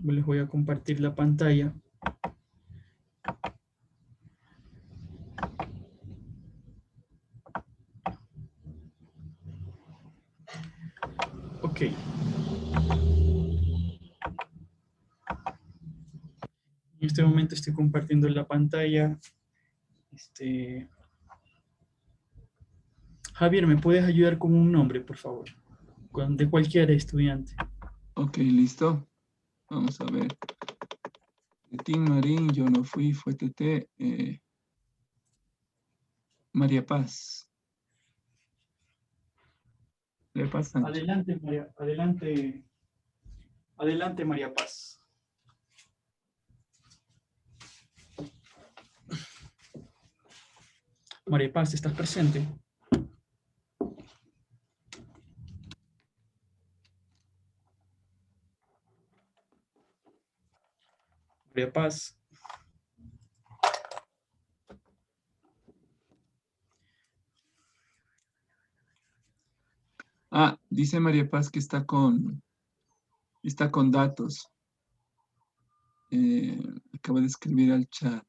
Les voy a compartir la pantalla. Ok. En este momento estoy compartiendo la pantalla. Javier, ¿me puedes ayudar con un nombre, por favor? De cualquier estudiante. Ok, listo. Vamos a ver. Tetín Marín, yo no fui, fue Tete. María Paz. María Paz Sánchez. Adelante, María. Adelante. Adelante, María Paz. María Paz, ¿estás presente? María Paz. Ah, dice María Paz que está con datos. Acaba de escribir al chat.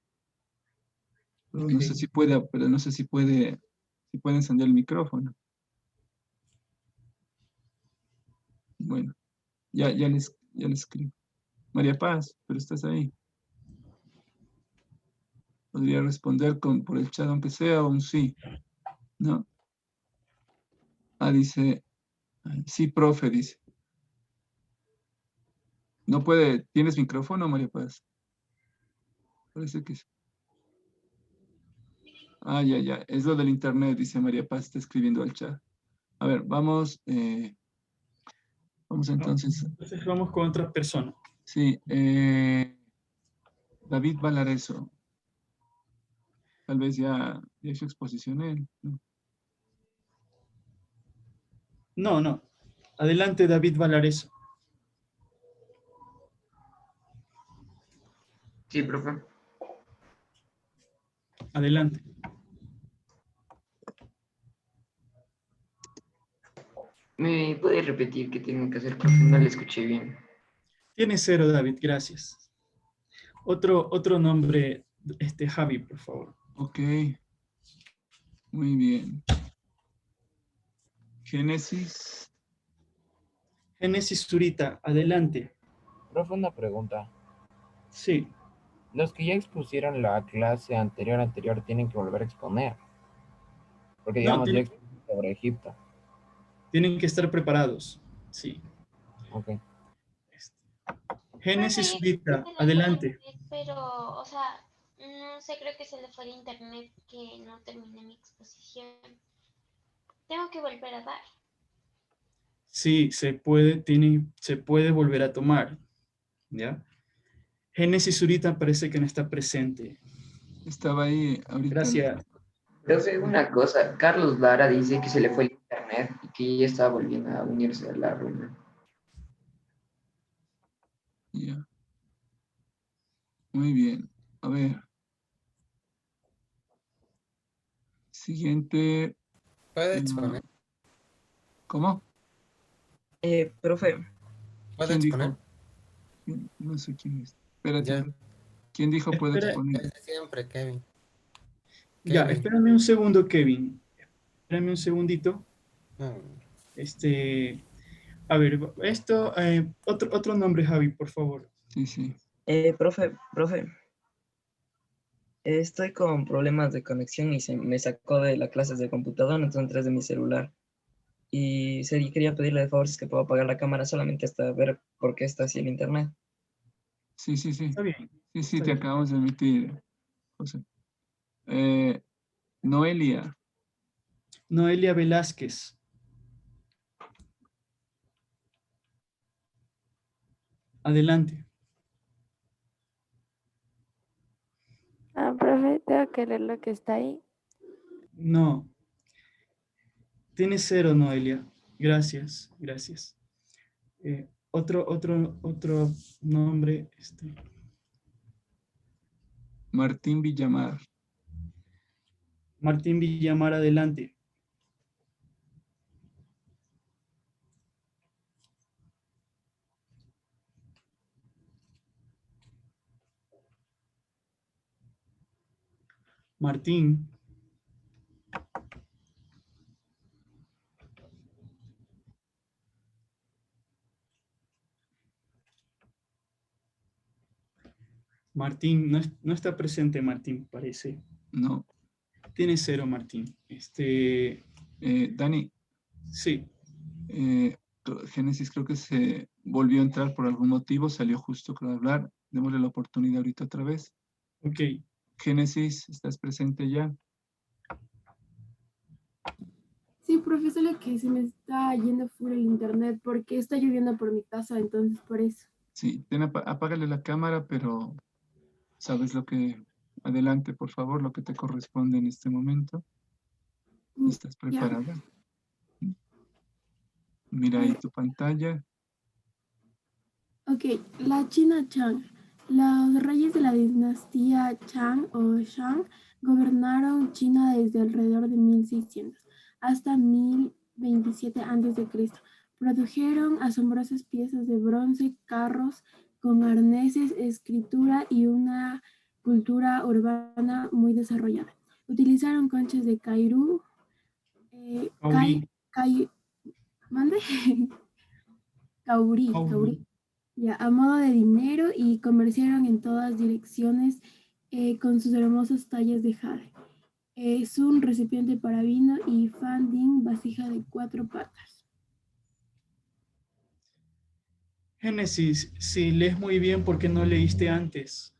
Pero Ok. no sé si puede encender el micrófono. Bueno, ya le escribo. María Paz, pero estás ahí. Podría responder por el chat, aunque sea un sí, ¿no? Ah, dice, sí, profe, dice. No puede, ¿tienes micrófono, María Paz? Parece que sí. Ah, ya, es lo del internet, dice María Paz, está escribiendo al chat. A ver, vamos entonces. Entonces vamos con otra persona. Sí, David Valareso. Tal vez ya hizo exposición él, ¿no? No. Adelante, David Valareso. Sí, profe. Adelante. ¿Me puede repetir qué tengo que hacer, profe? No le escuché bien. Tiene 0, David, gracias. Otro nombre, Javi, por favor. Ok, muy bien. Génesis. Génesis Zurita, adelante. Profe, una pregunta. Sí. Los que ya expusieron la clase anterior tienen que volver a exponer. Porque No, digamos, yo expuse sobre Egipto. tienen que estar preparados. Sí. Ok. Génesis Profe, Zurita, se le fue el adelante. internet, pero, o sea, no sé, creo que se le fue el internet que no terminé mi exposición. Tengo que volver a dar. Sí, se puede volver a tomar. ¿Ya? Génesis Zurita parece que no está presente. Estaba ahí ahorita. Gracias. Profe, una cosa. Carlos Lara dice que se le fue el internet y que ya está volviendo a unirse a la reunión. Ya. Muy bien. A ver. Siguiente. ¿Puede exponer? ¿Cómo? Profe. ¿Puede ¿Quién exponer? dijo? No sé quién es. Espérate. Ya. ¿Quién dijo puede Espera, exponer? Desde siempre, Kevin. ya, Kevin. espérame un segundo, Kevin. Espérame un segundito. No. A ver, esto, otro nombre, Javi, por favor. Sí. Profe. Estoy con problemas de conexión y se me sacó de las clases de computadora, entonces entré de mi celular. Y quería pedirle de favor si es que puedo apagar la cámara solamente hasta ver por qué está así el internet. Sí. Está bien. Sí, Está te bien. acabamos de emitir, José. Noelia. Noelia Velázquez. Adelante. Profe, tengo que leer lo que está ahí. No. Tiene 0, Noelia. Gracias. Otro nombre. Martín Villamar. Martín Villamar, adelante. Martín. Martín, no está presente Martín, parece. No. Tiene 0, Martín. Dani, Sí, Génesis creo que se volvió a entrar por algún motivo, salió justo para hablar. Démosle la oportunidad ahorita otra vez. ok. Génesis, ¿estás presente ya? Sí, profe, solo que se me está yendo full el internet porque está lloviendo por mi casa, entonces por eso. Sí, apágale la cámara, pero sabes lo que... Adelante, por favor, lo que te corresponde en este momento. ¿Estás Ya. preparada? Mira ahí tu pantalla. Ok, la China Chang. Los reyes de la dinastía Chang o Shang gobernaron China desde alrededor de 1600 hasta 1027 a.C. Produjeron asombrosas piezas de bronce, carros con arneses, escritura y una cultura urbana muy desarrollada. Utilizaron conchas de Cairú, Aurí, ¿mande? Caurí, Aurí. ya, a modo de dinero y comerciaron en todas direcciones con sus hermosas tallas de jade. Es un recipiente para vino y fan din, vasija de 4 patas. Génesis, si lees muy bien, ¿por qué no leíste antes?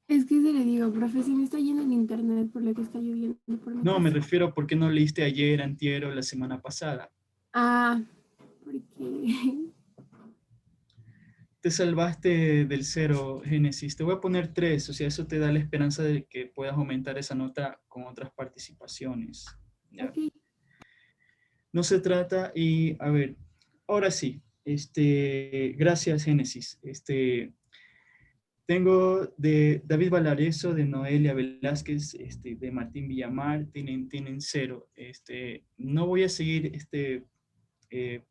Es que se le digo, profe, se me está yendo el internet por lo que está lloviendo por mi No, me casa. refiero a por qué no leíste ayer, antier o la semana pasada. Ah, porque Te salvaste del 0, Génesis. Te voy a poner 3, o sea, eso te da la esperanza de que puedas aumentar esa nota con otras participaciones. ¿Ya? ok, No se trata, y a ver, ahora sí, gracias, Génesis. Tengo de David Valareso, de Noelia Velázquez, de Martín Villamar, tienen 0. No voy a seguir eh,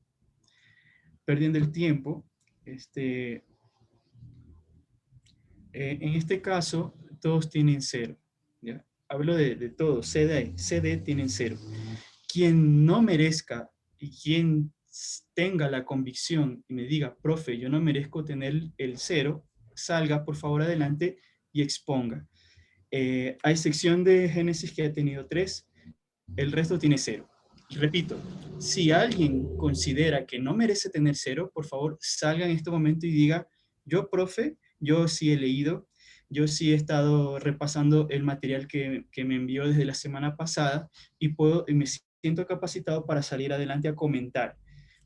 perdiendo el tiempo. En este caso, todos tienen 0. ¿Ya? Hablo de todos, CD tienen 0. Quien no merezca y quien tenga la convicción y me diga, profe, yo no merezco tener el 0, salga por favor adelante y exponga. A excepción de Génesis, que ha tenido 3, el resto tiene 0. Y repito, si alguien considera que no merece tener 0, por favor salga en este momento y diga, yo, profe, yo sí he leído, yo sí he estado repasando el material que me envió desde la semana pasada y me siento capacitado para salir adelante a comentar.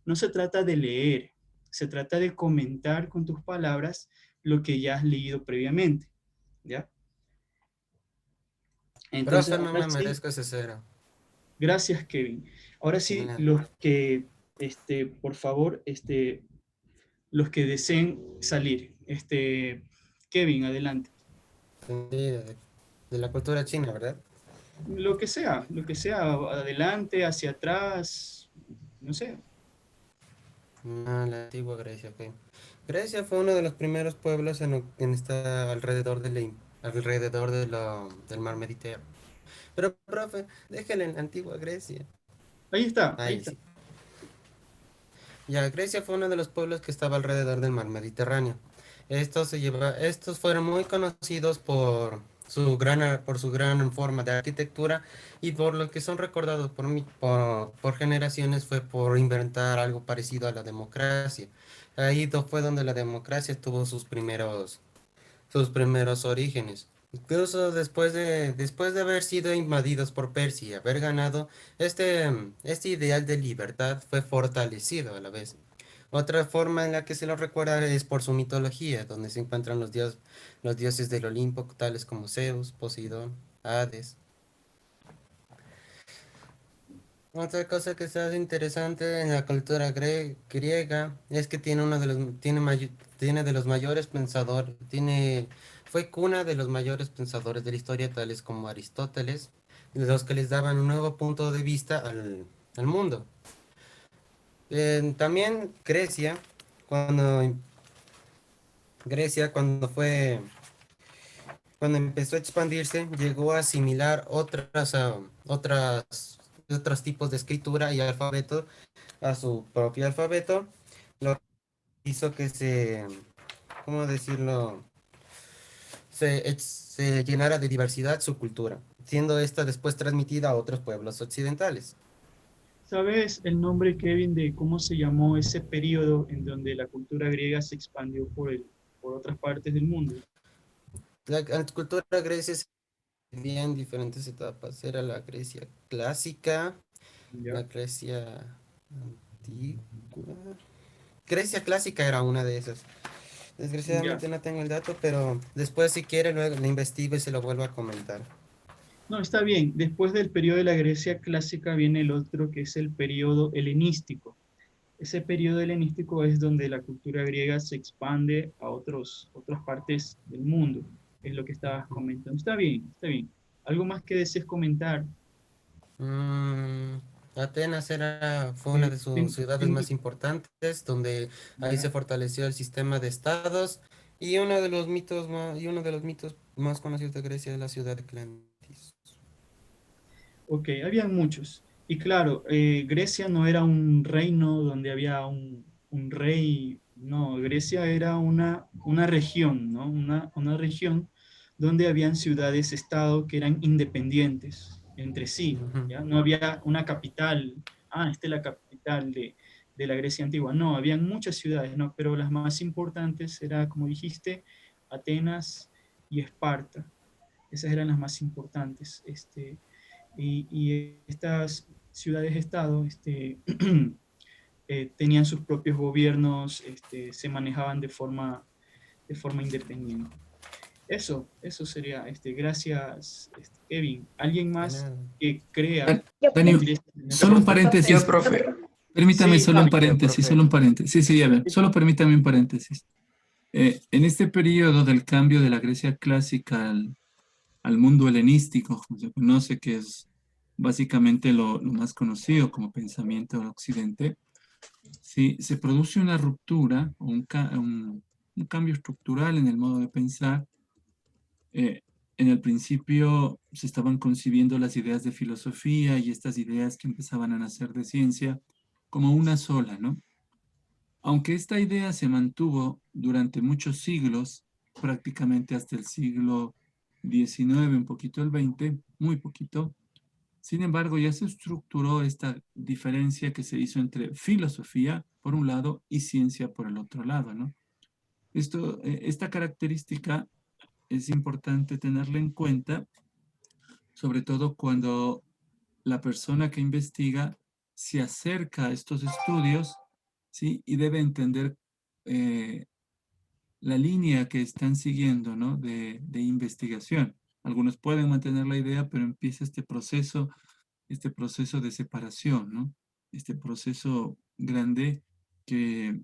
No se trata de leer, se trata de comentar con tus palabras lo que ya has leído previamente, ¿ya? Entonces, Profe, no ahora me sí, merezco ese 0. gracias, Kevin. Ahora De sí, nada. los que, por favor, los que deseen salir. Kevin, adelante. Sí, de la cultura china, ¿verdad? Lo que sea, adelante, hacia atrás, no sé. Ah, la antigua Grecia, ok. Grecia fue uno de los primeros pueblos en estar del mar Mediterráneo. Pero, profe, déjale en la antigua Grecia. Ahí está, ahí Ahí está. sí. Ya, Grecia fue uno de los pueblos que estaba alrededor del mar Mediterráneo. Estos fueron muy conocidos por su gran forma de arquitectura y por lo que son recordados por generaciones fue por inventar algo parecido a la democracia. Fue donde la democracia tuvo sus primeros orígenes. Incluso después de haber sido invadidos por Persia y haber ganado, este ideal de libertad fue fortalecido a la vez. Otra forma en la que se lo recuerda es por su mitología, donde se encuentran los dioses del Olimpo, tales como Zeus, Poseidón, Hades. Otra cosa que está interesante en la cultura griega es que tiene de los mayores pensadores, fue cuna de los mayores pensadores de la historia, tales como Aristóteles, los que les daban un nuevo punto de vista al mundo. También cuando Grecia, cuando empezó a expandirse, llegó a asimilar otros tipos de escritura y alfabeto a su propio alfabeto, lo que hizo que ¿cómo decirlo? Se llenara de diversidad su cultura, siendo esta después transmitida a otros pueblos occidentales. ¿Sabes el nombre, Kevin, de cómo se llamó ese periodo en donde la cultura griega se expandió por otras partes del mundo? La cultura grecia se dividía en diferentes etapas. Era la Grecia clásica, ¿Ya? la Grecia antigua. Grecia clásica era una de esas. Desgraciadamente no tengo el dato, pero después si quiere luego lo investigo y se lo vuelvo a comentar. No, está bien. Después del periodo de la Grecia clásica viene el otro que es el periodo helenístico. Ese periodo helenístico es donde la cultura griega se expande a otras partes del mundo. Es lo que estabas comentando. Está bien, está bien. ¿Algo más que desees comentar? Atenas fue una de sus ciudades Tengo- más importantes, donde ahí Ya. se fortaleció el sistema de estados, y uno de los mitos más conocidos de Grecia es la ciudad de Atlantis. Ok, habían muchos. Y claro, Grecia no era un reino donde había un rey, no, Grecia era una región, ¿no? Una región donde habían ciudades-estado que eran independientes entre sí, Ujú. ¿ya? No había una capital, esta es la capital de la Grecia antigua, no, habían muchas ciudades, ¿no? Pero las más importantes era, como dijiste, Atenas y Esparta. Esas eran las más importantes. Y estas ciudades-estado tenían sus propios gobiernos, se manejaban de forma independiente. Eso sería, gracias, Kevin. ¿Alguien De más nada. que crea Dani, en Grecia? solo un paréntesis. Yo, profe. Permítame Sí, solo un Javi. paréntesis, solo un paréntesis. Sí, sí, a ver, solo permítame un paréntesis. En este periodo del cambio de la Grecia clásica al mundo helenístico, como se conoce, que es básicamente lo más conocido como pensamiento del occidente, sí, se produce una ruptura o un cambio estructural en el modo de pensar. En el principio se estaban concibiendo las ideas de filosofía y estas ideas que empezaban a nacer de ciencia como una sola, ¿no? Aunque esta idea se mantuvo durante muchos siglos, prácticamente hasta el siglo XIX, un poquito el XX, muy poquito, sin embargo ya se estructuró esta diferencia que se hizo entre filosofía por un lado y ciencia por el otro lado, ¿no? Esta característica es importante tenerla en cuenta, sobre todo cuando la persona que investiga se acerca a estos estudios, ¿sí? Y debe entender la línea que están siguiendo, ¿no? de investigación. Algunos pueden mantener la idea, pero empieza este proceso de separación, ¿no? Este proceso grande que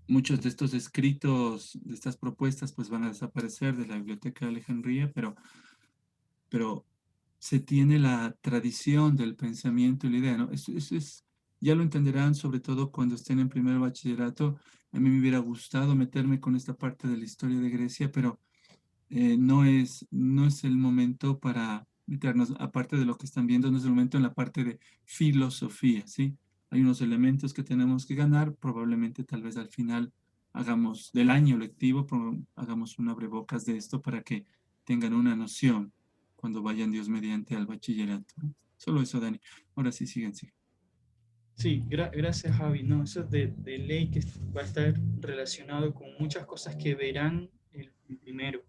muchos de estos escritos, de estas propuestas, pues van a desaparecer de la Biblioteca de Alejandría, pero se tiene la tradición del pensamiento y la idea, ¿no? Eso es, ya lo entenderán, sobre todo cuando estén en primer bachillerato. A mí me hubiera gustado meterme con esta parte de la historia de Grecia, pero no es el momento para meternos, aparte de lo que están viendo, no es el momento en la parte de filosofía, ¿sí? Hay unos elementos que tenemos que ganar, probablemente tal vez al final hagamos del año lectivo, hagamos un abrebocas de esto para que tengan una noción cuando vayan Dios mediante al bachillerato, ¿no? Solo eso, Dani. Ahora sí, siguen. Sí, gracias, Javi. No, eso de ley que va a estar relacionado con muchas cosas que verán el primero.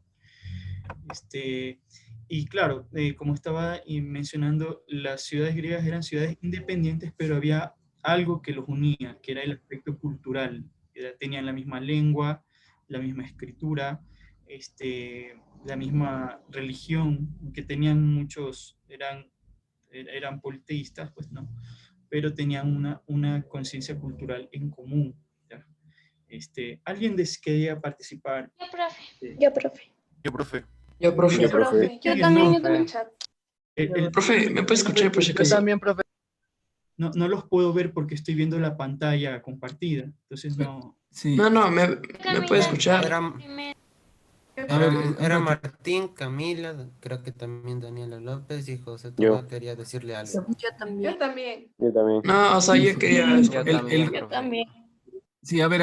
Y claro, como estaba mencionando, las ciudades griegas eran ciudades independientes, pero había algo que los unía, que era el aspecto cultural. Tenían la misma lengua, la misma escritura, la misma religión, que tenían muchos, eran politeístas, pues no, pero tenían una conciencia cultural en común. ¿Ya? ¿Alguien quería participar? Yo, profe. Yo, profe. Yo, profe. Yo, profe. Yo, profe. Yo Alguien también, no. yo también. Profe, ¿me puede escuchar por si Yo acaso? también, profe. No los puedo ver porque estoy viendo la pantalla compartida. Entonces no. Sí. No, ¿me puede escuchar? Era- A ver, Era un ratito. Martín, Camila, creo que también Daniela López y José Yo. Toba quería decirle algo. Yo también. Yo también. Yo también. No, o sea, yo Sí, quería Yo responder. también, Yo profe. también. sí, a ver,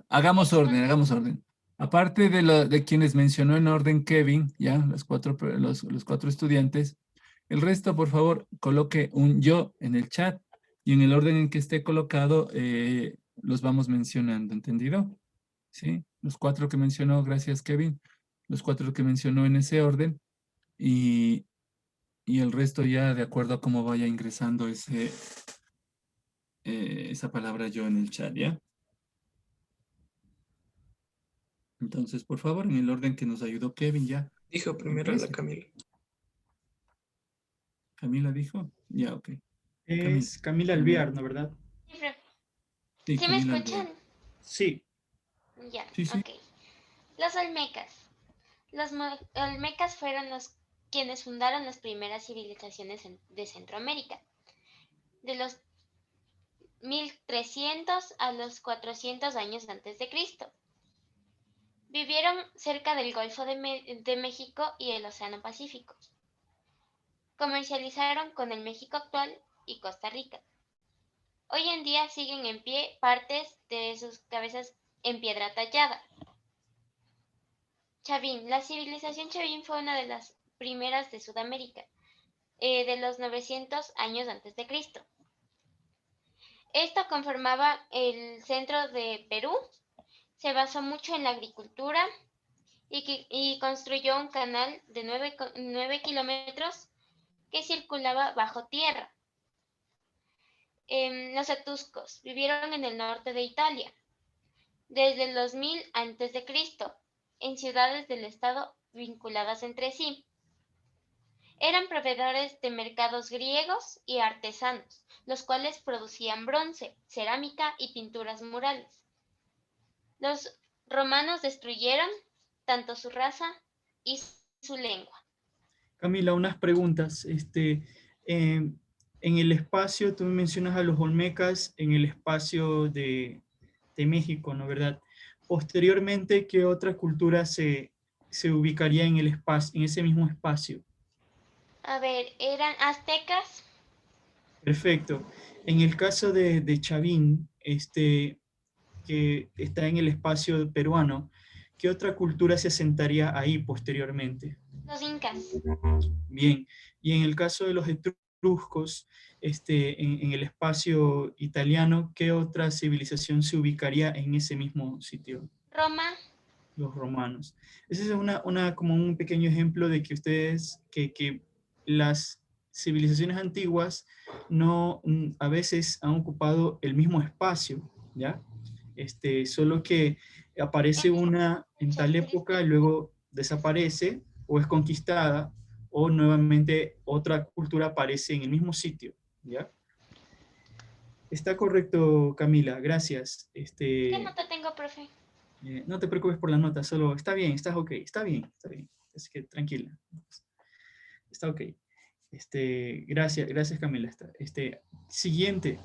hagamos orden, hagamos orden. Aparte de quienes mencionó en orden Kevin, ya, los cuatro estudiantes, el resto, por favor, coloque un yo en el chat y en el orden en que esté colocado, los vamos mencionando, ¿entendido? Sí, los cuatro que mencionó, gracias Kevin, los cuatro que mencionó en ese orden y el resto ya de acuerdo a cómo vaya ingresando esa palabra yo en el chat, ¿ya? Entonces, por favor, en el orden que nos ayudó Kevin, ya. Dijo primero la Empiece. Camila. Camila dijo, ya, ok. Es Camila Alvear, ¿no, verdad? Sí, profe. Sí, ¿Sí me Camila escuchan? Alvear. Sí. Ya, Sí, sí. ok. Los Olmecas. Los Olmecas fueron quienes fundaron las primeras civilizaciones de Centroamérica, de los 1300 a los 400 años antes de Cristo. Vivieron cerca del Golfo de México y el Océano Pacífico. Comercializaron con el México actual y Costa Rica. Hoy en día siguen en pie partes de sus cabezas en piedra tallada. Chavín. La civilización Chavín fue una de las primeras de Sudamérica, de los 900 años antes de Cristo. Esto conformaba el centro de Perú. Se basó mucho en la agricultura y construyó un canal de 9 kilómetros que circulaba bajo tierra. Los etruscos vivieron en el norte de Italia desde el 2000 a.C. en ciudades del estado vinculadas entre sí. Eran proveedores de mercados griegos y artesanos, los cuales producían bronce, cerámica y pinturas murales. Los romanos destruyeron tanto su raza y su lengua. Camila, unas preguntas. En el espacio, tú mencionas a los Olmecas en el espacio de México, ¿no? ¿Verdad? Posteriormente, ¿qué otra cultura se ubicaría en el espacio, en ese mismo espacio? A ver, eran aztecas. Perfecto. En el caso de Chavín, que está en el espacio peruano, ¿qué otra cultura se asentaría ahí posteriormente? Los incas. Bien. Y en el caso de los etruscos, en el espacio italiano, ¿qué otra civilización se ubicaría en ese mismo sitio? Roma. Los romanos. Ese es como un pequeño ejemplo de que ustedes, que las civilizaciones antiguas no a veces han ocupado el mismo espacio, ¿ya? Solo que aparece una en tal época y luego desaparece o es conquistada o nuevamente otra cultura aparece en el mismo sitio, ¿ya? Está correcto, Camila, gracias. ¿Qué nota tengo, profe? No te preocupes por la nota, solo está bien, estás ok, está bien. Así que tranquila. Está ok. Gracias Camila. Siguiente.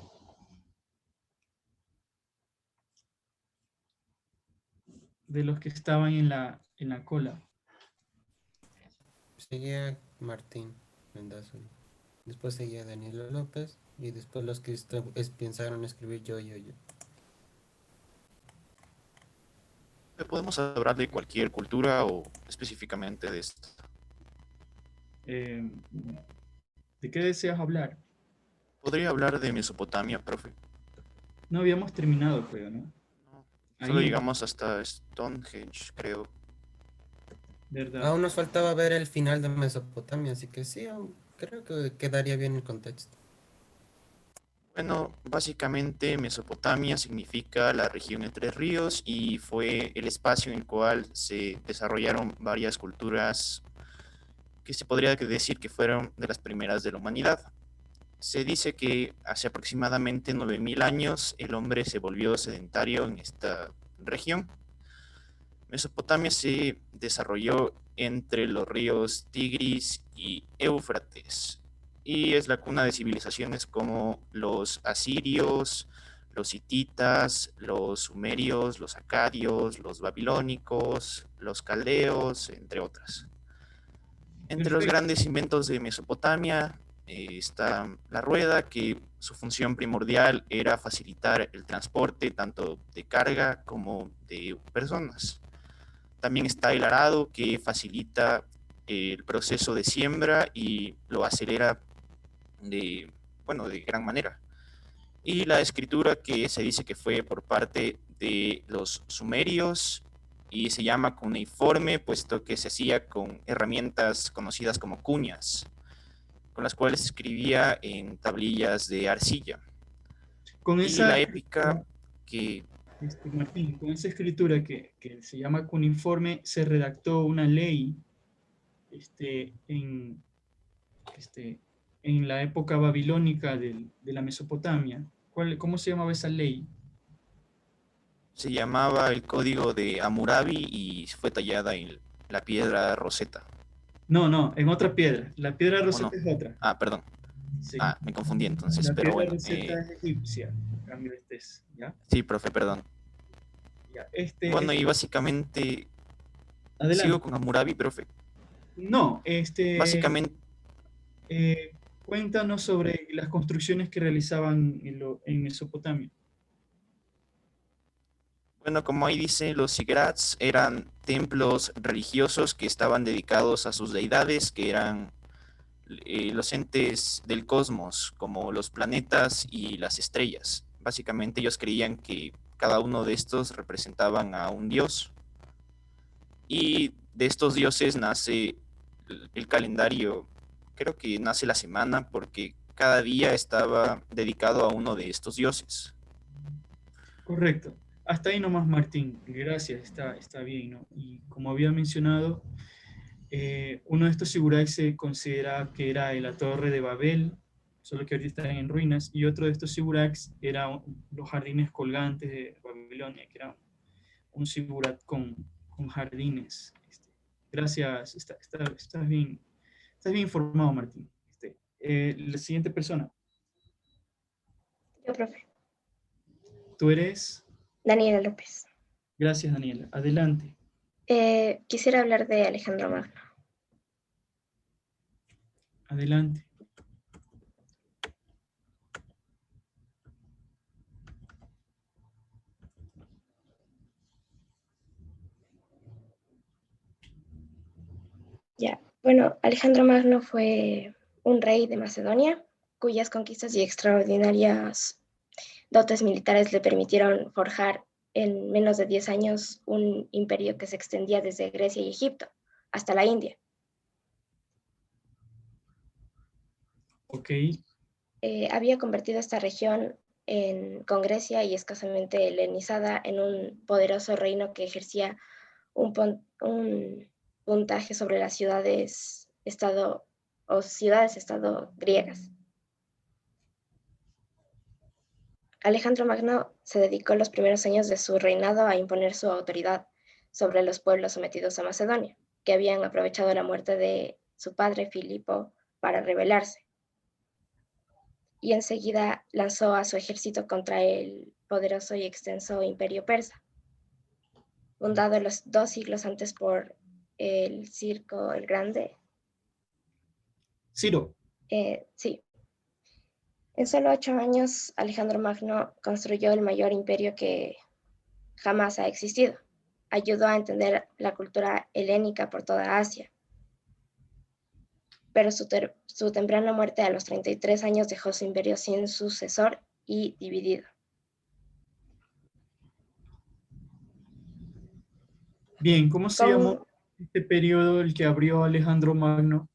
De los que estaban en la cola. Seguía Martín Mendazo. Después seguía Daniela López y después los que pensaron escribir yo. ¿Podemos hablar de cualquier cultura o específicamente de esta? ¿De qué deseas hablar? ¿Podría hablar de Mesopotamia, profe? No habíamos terminado, creo, ¿no? Solo Ahí. llegamos hasta Stonehenge, creo. ¿Verdad? Aún nos faltaba ver el final de Mesopotamia, así que sí, creo que quedaría bien el contexto. Bueno, básicamente Mesopotamia significa la región entre ríos y fue el espacio en el cual se desarrollaron varias culturas que se podría decir que fueron de las primeras de la humanidad. Se dice que hace aproximadamente 9000 años el hombre se volvió sedentario en esta región. Mesopotamia se desarrolló entre los ríos Tigris y Éufrates y es la cuna de civilizaciones como los asirios, los hititas, los sumerios, los acadios, los babilónicos, los caldeos, entre otras. Entre los Perfecto. grandes inventos de Mesopotamia está la rueda, que su función primordial era facilitar el transporte tanto de carga como de personas. También está el arado, que facilita el proceso de siembra y lo acelera de gran manera. Y la escritura, que se dice que fue por parte de los sumerios y se llama cuneiforme, puesto que se hacía con herramientas conocidas como cuñas, con las cuales se escribía en tablillas de arcilla. Con Y esa la épica que... Martín, con esa escritura que se llama cuneiforme, se redactó una ley en, en la época babilónica de la Mesopotamia. ¿Cómo se llamaba esa ley? se llamaba el Código de Hammurabi y fue tallada en la piedra Rosetta. No, en otra piedra. La piedra ¿O Rosetta no? es otra. Ah, perdón. Sí. Ah, me confundí entonces, La pero piedra bueno. Rosetta es egipcia, en cambio este es, ¿ya? Sí, profe, perdón. Ya, Bueno, y básicamente... Adelante. Sigo con Hammurabi, profe. No, Básicamente... cuéntanos sobre las construcciones que realizaban en Mesopotamia. Bueno, como ahí dice, los ziggurats eran templos religiosos que estaban dedicados a sus deidades, que eran los entes del cosmos, como los planetas y las estrellas. Básicamente ellos creían que cada uno de estos representaban a un dios. Y de estos dioses nace el calendario, creo que nace la semana, porque cada día estaba dedicado a uno de estos dioses. Correcto. Hasta ahí nomás, Martín. Gracias, está bien, ¿no? Y como había mencionado, uno de estos zigurats se considera que era la Torre de Babel, solo que ahorita están en ruinas, y otro de estos zigurats era los jardines colgantes de Babilonia, que era un zigurat con jardines. Gracias, estás bien informado, Martín. La siguiente persona. Yo, profe. ¿Tú eres? Daniela López. Gracias, Daniela. Adelante. Quisiera hablar de Alejandro Magno. Adelante. Ya, bueno, Alejandro Magno fue un rey de Macedonia, cuyas conquistas y extraordinarias dotes militares le permitieron forjar en menos de 10 años un imperio que se extendía desde Grecia y Egipto hasta la India. Ok. Había convertido esta región con Grecia y escasamente helenizada en un poderoso reino que ejercía un puntaje sobre las ciudades-estado griegas. Alejandro Magno se dedicó los primeros años de su reinado a imponer su autoridad sobre los pueblos sometidos a Macedonia, que habían aprovechado la muerte de su padre Filipo para rebelarse. Y enseguida lanzó a su ejército contra el poderoso y extenso imperio persa, fundado 2 siglos antes por el Ciro el Grande. Ciro. Sí. En solo 8 años, Alejandro Magno construyó el mayor imperio que jamás ha existido. Ayudó a entender la cultura helénica por toda Asia. Pero su temprana muerte a los 33 años dejó su imperio sin sucesor y dividido. Bien, ¿cómo se llamó este periodo el que abrió Alejandro Magno?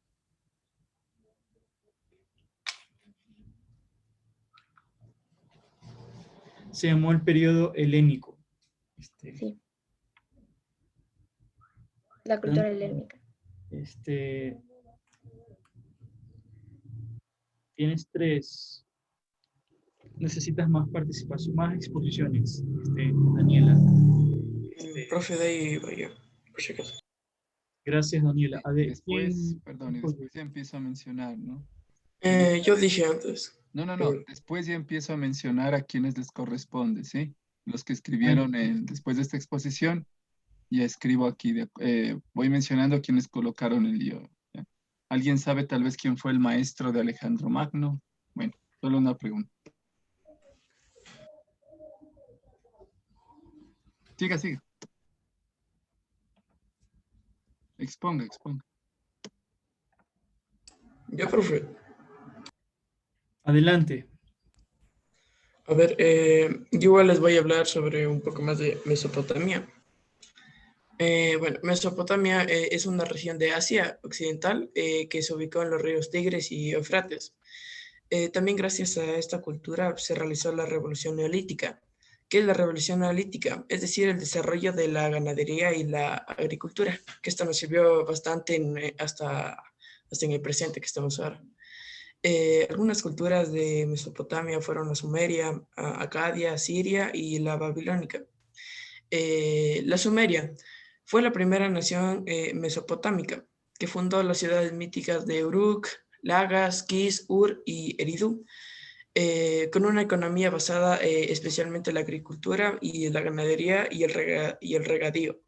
Se llamó el periodo helénico. Sí. La cultura helénica. Tienes 3. Necesitas más participación, más exposiciones, Daniela. Profe, de ahí voy yo, por si acaso. Gracias, Daniela. Después, perdón, y después ya empiezo a mencionar, ¿no? Yo dije antes. No. Después ya empiezo a mencionar a quienes les corresponde, ¿sí? Los que escribieron después de esta exposición, ya escribo aquí, voy mencionando a quienes colocaron el lío. ¿Ya? ¿Alguien sabe tal vez quién fue el maestro de Alejandro Magno? Bueno, solo una pregunta. Siga. Exponga. Ya, profe. Adelante. A ver, yo igual les voy a hablar sobre un poco más de Mesopotamia. Bueno, Mesopotamia es una región de Asia Occidental que se ubicó en los ríos Tigris y Eufrates. También gracias a esta cultura se realizó la Revolución Neolítica. ¿Qué es la Revolución Neolítica? Es decir, el desarrollo de la ganadería y la agricultura, que esto nos sirvió bastante hasta en el presente que estamos ahora. Algunas culturas de Mesopotamia fueron la Sumeria, Acadia, Siria y la Babilónica. La Sumeria fue la primera nación mesopotámica que fundó las ciudades míticas de Uruk, Lagas, Kis, Ur y Eridu, con una economía basada especialmente en la agricultura y la ganadería y el regadío.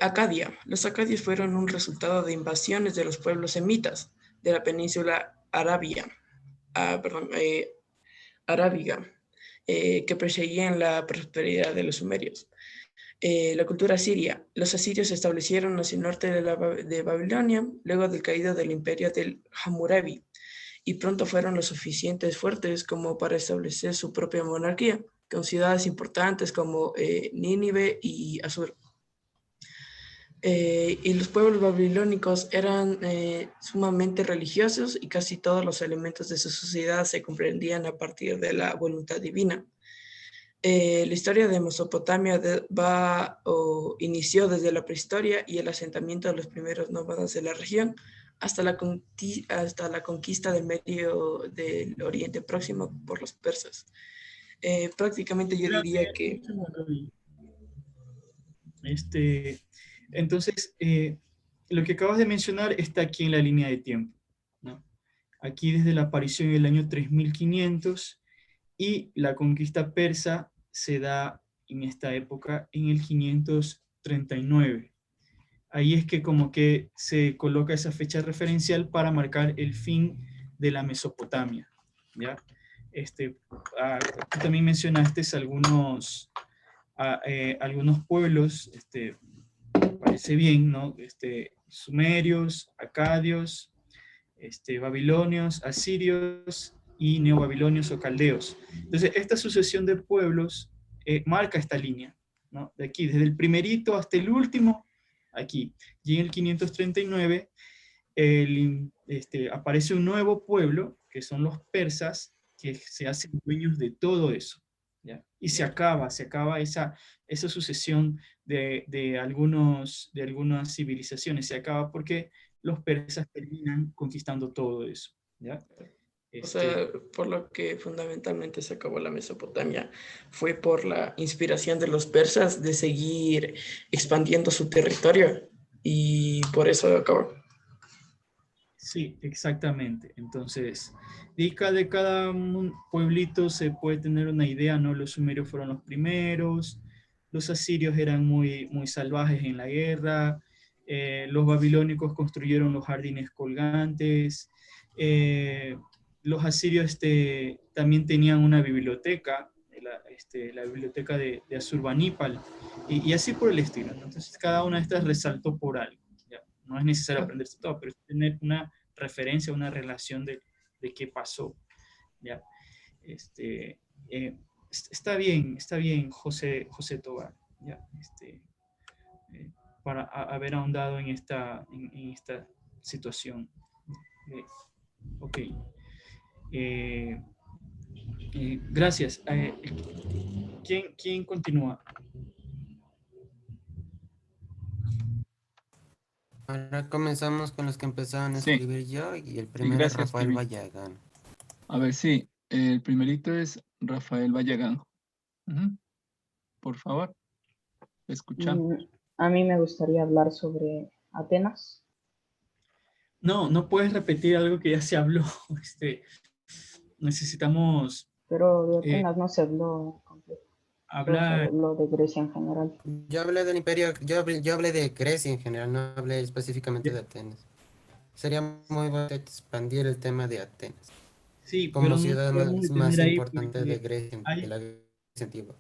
Acadia. Los acadios fueron un resultado de invasiones de los pueblos semitas de la península arábiga, que perseguían la prosperidad de los sumerios. La cultura siria. Los asirios se establecieron hacia el norte de Babilonia, luego del caído del imperio del Hammurabi, y pronto fueron lo suficientes fuertes como para establecer su propia monarquía, con ciudades importantes como Nínive y Asur. Y los pueblos babilónicos eran sumamente religiosos y casi todos los elementos de su sociedad se comprendían a partir de la voluntad divina. La historia de Mesopotamia inició desde la prehistoria y el asentamiento de los primeros nómadas de la región hasta la conquista del Oriente Próximo por los persas. Prácticamente yo diría que... Entonces, lo que acabas de mencionar está aquí en la línea de tiempo, ¿no? Aquí desde la aparición en el año 3500 y la conquista persa se da en esta época en el 539. Ahí es que como que se coloca esa fecha referencial para marcar el fin de la Mesopotamia, ¿ya? Tú también mencionaste algunos pueblos, parece bien, ¿no? Sumerios, acadios, babilonios, asirios y neobabilonios o caldeos. Entonces, esta sucesión de pueblos marca esta línea, ¿no? De aquí, desde el primerito hasta el último, aquí. Y en el 539 aparece un nuevo pueblo, que son los persas, que se hacen dueños de todo eso, ¿ya? Y se acaba esa sucesión de algunas civilizaciones, se acaba porque los persas terminan conquistando todo eso, ¿ya? O sea, por lo que fundamentalmente se acabó la Mesopotamia fue por la inspiración de los persas de seguir expandiendo su territorio y por eso acabó. Sí, exactamente. Entonces, de cada pueblito se puede tener una idea, ¿no? Los sumerios fueron los primeros, los asirios eran muy, muy salvajes en la guerra, los babilónicos construyeron los jardines colgantes, los asirios también tenían una biblioteca, la biblioteca de Asurbanipal, y así por el estilo, ¿no? Entonces, cada una de estas resaltó por algo. ¿Ya? No es necesario aprenderse todo, pero es tener una referencia, una relación de qué pasó. ¿Ya? Está bien, José Tobar, ¿ya? Para haber ahondado en esta situación. Ok. Gracias. ¿Quién continúa? Ahora comenzamos con los que empezaron a escribir yo y el primero es gracias, Rafael Kevin. Vallagán. A ver, sí, el primerito es Rafael Vallagán. Por favor, escuchamos. A mí me gustaría hablar sobre Atenas. No puedes repetir algo que ya se habló. necesitamos Pero de eh, Atenas no se habló completo, solo se hablar. habló de Grecia en general. Yo hablé del imperio, yo hablé de Grecia en general, no hablé específicamente de Atenas. Sería muy bueno expandir el tema de Atenas Sí, como pero no nos ciudad podemos más detener ahí importante de porque Grecia, de hay, la Grecia antigua.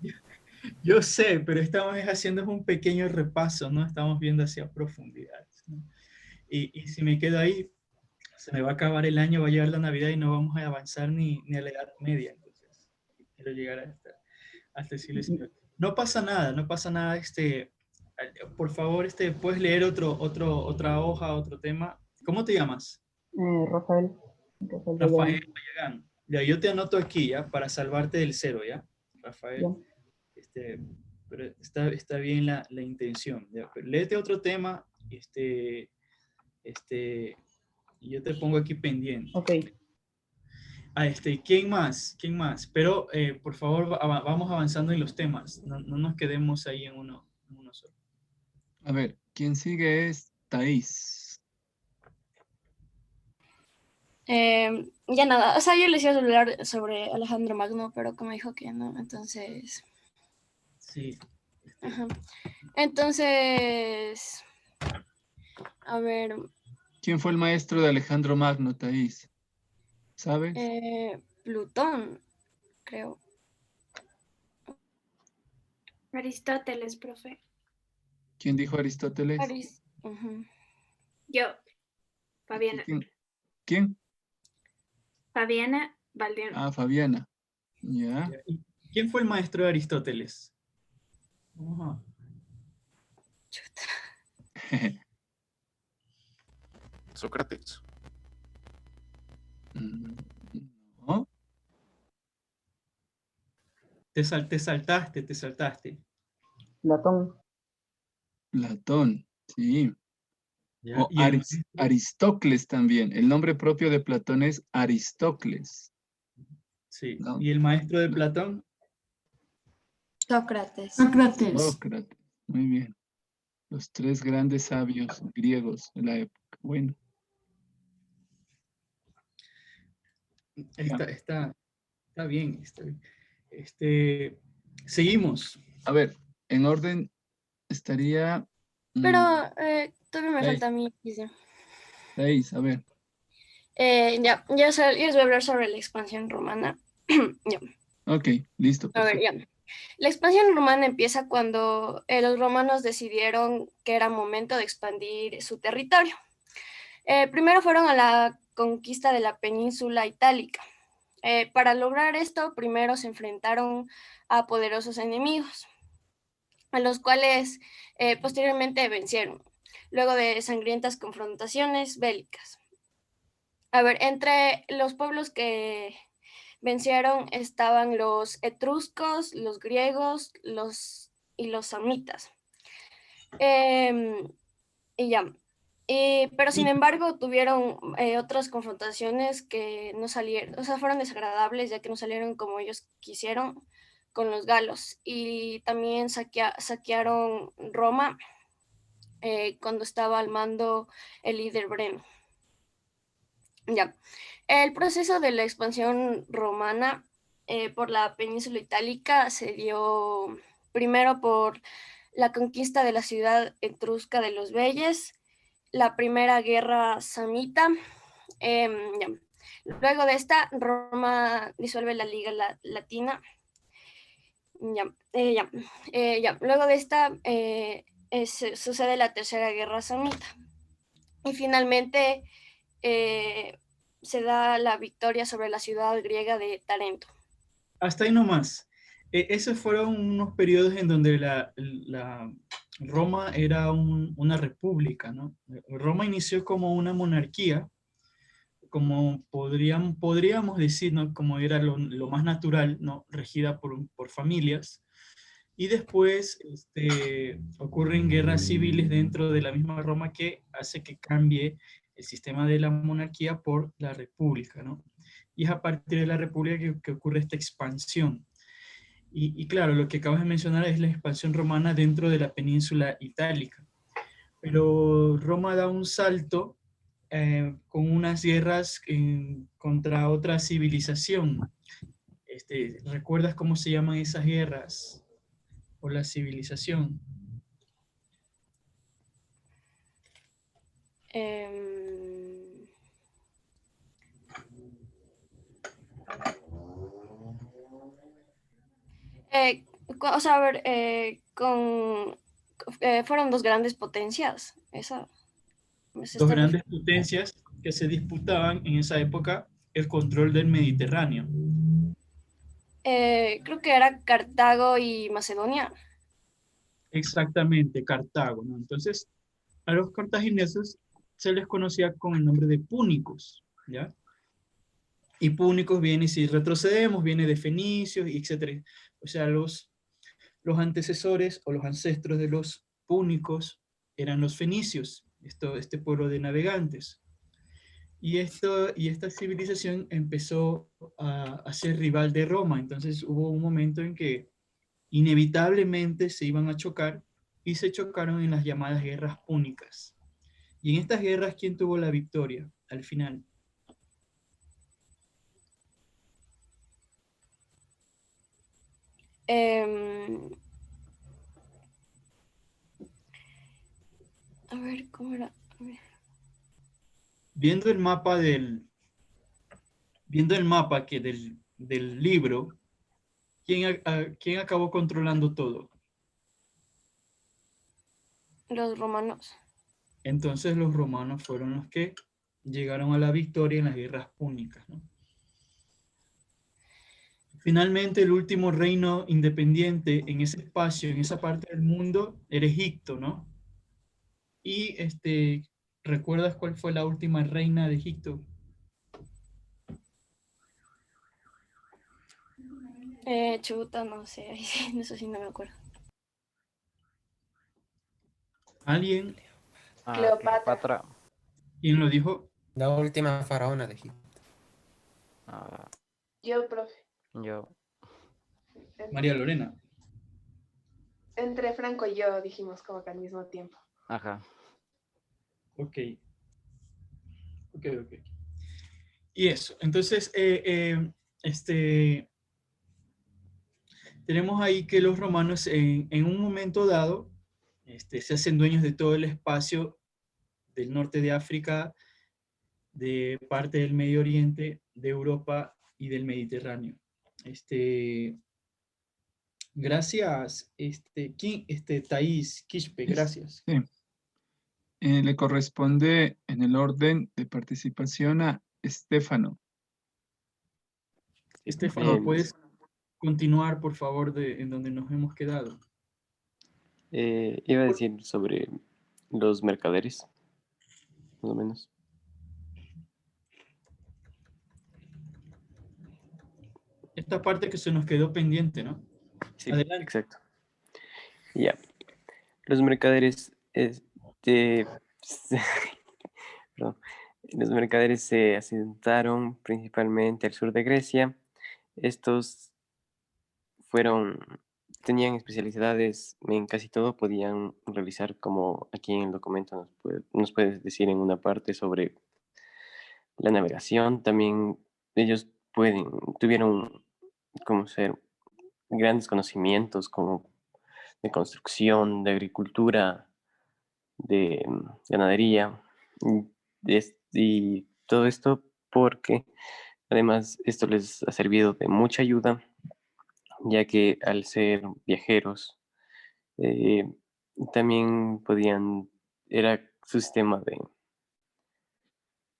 yo sé, pero estamos haciendo un pequeño repaso, no estamos viendo hacia profundidad, ¿no? Y si me quedo ahí, se me va a acabar el año, va a llegar la Navidad y no vamos a avanzar ni a la Edad Media. Entonces, quiero llegar hasta el siglo XIX. No pasa nada, no pasa nada. Por favor, puedes leer otra hoja, otro tema. ¿Cómo te llamas? Rafael Rafael Bayán. Bayagán. Ya, yo te anoto aquí, ¿ya? Para salvarte del cero, ¿ya? Rafael. Ya. Pero está bien la intención, ¿ya? Pero léete otro tema, y yo te pongo aquí pendiente. Ok. ¿Quién más? ¿Quién más? Pero, por favor, vamos avanzando en los temas. No nos quedemos ahí en uno solo. A ver, ¿quién sigue es Thais? Ya nada, o sea, yo les iba a hablar sobre Alejandro Magno, pero como dijo que no, entonces... Sí. Ajá. Entonces, a ver, ¿Quién fue el maestro de Alejandro Magno, Thais? ¿Sabes? Plutón, creo. Aristóteles, profe. ¿Quién dijo Aristóteles? Ujú. Yo, Fabiana. ¿Quién? Fabiana Valdeón. Ah, Fabiana. Ya. ¿Y quién fue el maestro de Aristóteles? Ajá. Sócrates. ¿No? Te saltaste. Platón. Platón, sí. Ya, O y el Aristócles también. El nombre propio de Platón es Aristócles. Sí. ¿No? ¿Y el maestro de Platón? Sócrates. Sócrates. Muy bien. Los tres grandes sabios griegos de la época. Bueno. Está bien, está bien. Seguimos. A ver, en orden estaría... Pero todavía me Thais. falta a mí. Dice. Thais, a ver. Ya les voy a hablar sobre la expansión romana. Ya. Ok, listo. A ver, ya. La expansión romana empieza cuando los romanos decidieron que era momento de expandir su territorio. Primero fueron a la conquista de la península itálica. Para lograr esto, primero se enfrentaron a poderosos enemigos, a los cuales posteriormente vencieron, luego de sangrientas confrontaciones bélicas. A ver, entre los pueblos que vencieron estaban los etruscos, los griegos y los samitas. Y ya. Pero sin embargo tuvieron otras confrontaciones que no salieron, o sea, fueron desagradables ya que no salieron como ellos quisieron con los galos. Y también saquearon Roma cuando estaba al mando el líder Breno. Ya. El proceso de la expansión romana por la península itálica se dio primero por la conquista de la ciudad etrusca de los Belles, la primera guerra samita. Ya. Luego de esta, Roma disuelve la Liga Latina. Ya. Luego de esta sucede la tercera guerra samita. Y finalmente se da la victoria sobre la ciudad griega de Tarento. Hasta ahí nomás. Esos fueron unos periodos en donde la Roma era una república, ¿no? Roma inició como una monarquía, como podríamos decir, ¿no? Como era lo más natural, ¿no? Regida por familias. Y después ocurren guerras civiles dentro de la misma Roma que hace que cambie el sistema de la monarquía por la república, ¿no? Y es a partir de la república que ocurre esta expansión. Y claro, lo que acabas de mencionar es la expansión romana dentro de la península itálica. Pero Roma da un salto con unas guerras contra otra civilización. ¿Recuerdas cómo se llaman esas guerras? O la civilización. O sea, a ver, fueron dos grandes potencias. Dos grandes potencias que se disputaban en esa época el control del Mediterráneo. Creo que era Cartago y Macedonia. Exactamente, Cartago, ¿no? Entonces, a los cartagineses se les conocía con el nombre de púnicos, ¿ya? Y púnicos viene, si retrocedemos, viene de fenicios, etc. O sea, los antecesores o los ancestros de los púnicos eran los fenicios, este pueblo de navegantes. Y esta civilización empezó a ser rival de Roma. Entonces hubo un momento en que inevitablemente se iban a chocar y se chocaron en las llamadas guerras púnicas. Y en estas guerras, ¿quién tuvo la victoria al final? A ver, ¿cómo era? A ver. Viendo el mapa del libro, ¿quién acabó controlando todo? Los romanos. Entonces los romanos fueron los que llegaron a la victoria en las guerras púnicas, ¿no? Finalmente, el último reino independiente en ese espacio, en esa parte del mundo, era Egipto, ¿no? Y ¿recuerdas cuál fue la última reina de Egipto? Chuta, no sé, eso sí no me acuerdo. ¿Alguien? Cleopatra. ¿Quién lo dijo? La última faraona de Egipto. Yo, profe. Yo. María Lorena. Entre Franco y yo dijimos como que al mismo tiempo. Ajá. Ok. Y eso, entonces, tenemos ahí que los romanos en un momento dado se hacen dueños de todo el espacio del norte de África, de parte del Medio Oriente, de Europa y del Mediterráneo. Gracias, Thais Quispe, gracias. Sí. Le corresponde en el orden de participación a Estefano. Estefano, ¿puedes continuar, por favor, en donde nos hemos quedado? Iba a decir sobre los mercaderes, más o menos. Esta parte que se nos quedó pendiente, ¿no? Sí, adelante. Exacto. Ya. Los mercaderes, perdón. Los mercaderes se asentaron principalmente al sur de Grecia. Estos tenían especialidades en casi todo, podían realizar, como aquí en el documento nos puedes decir en una parte sobre la navegación. También ellos tuvieron como ser grandes conocimientos como de construcción, de agricultura, de ganadería, y todo esto porque además esto les ha servido de mucha ayuda, ya que al ser viajeros también era su sistema de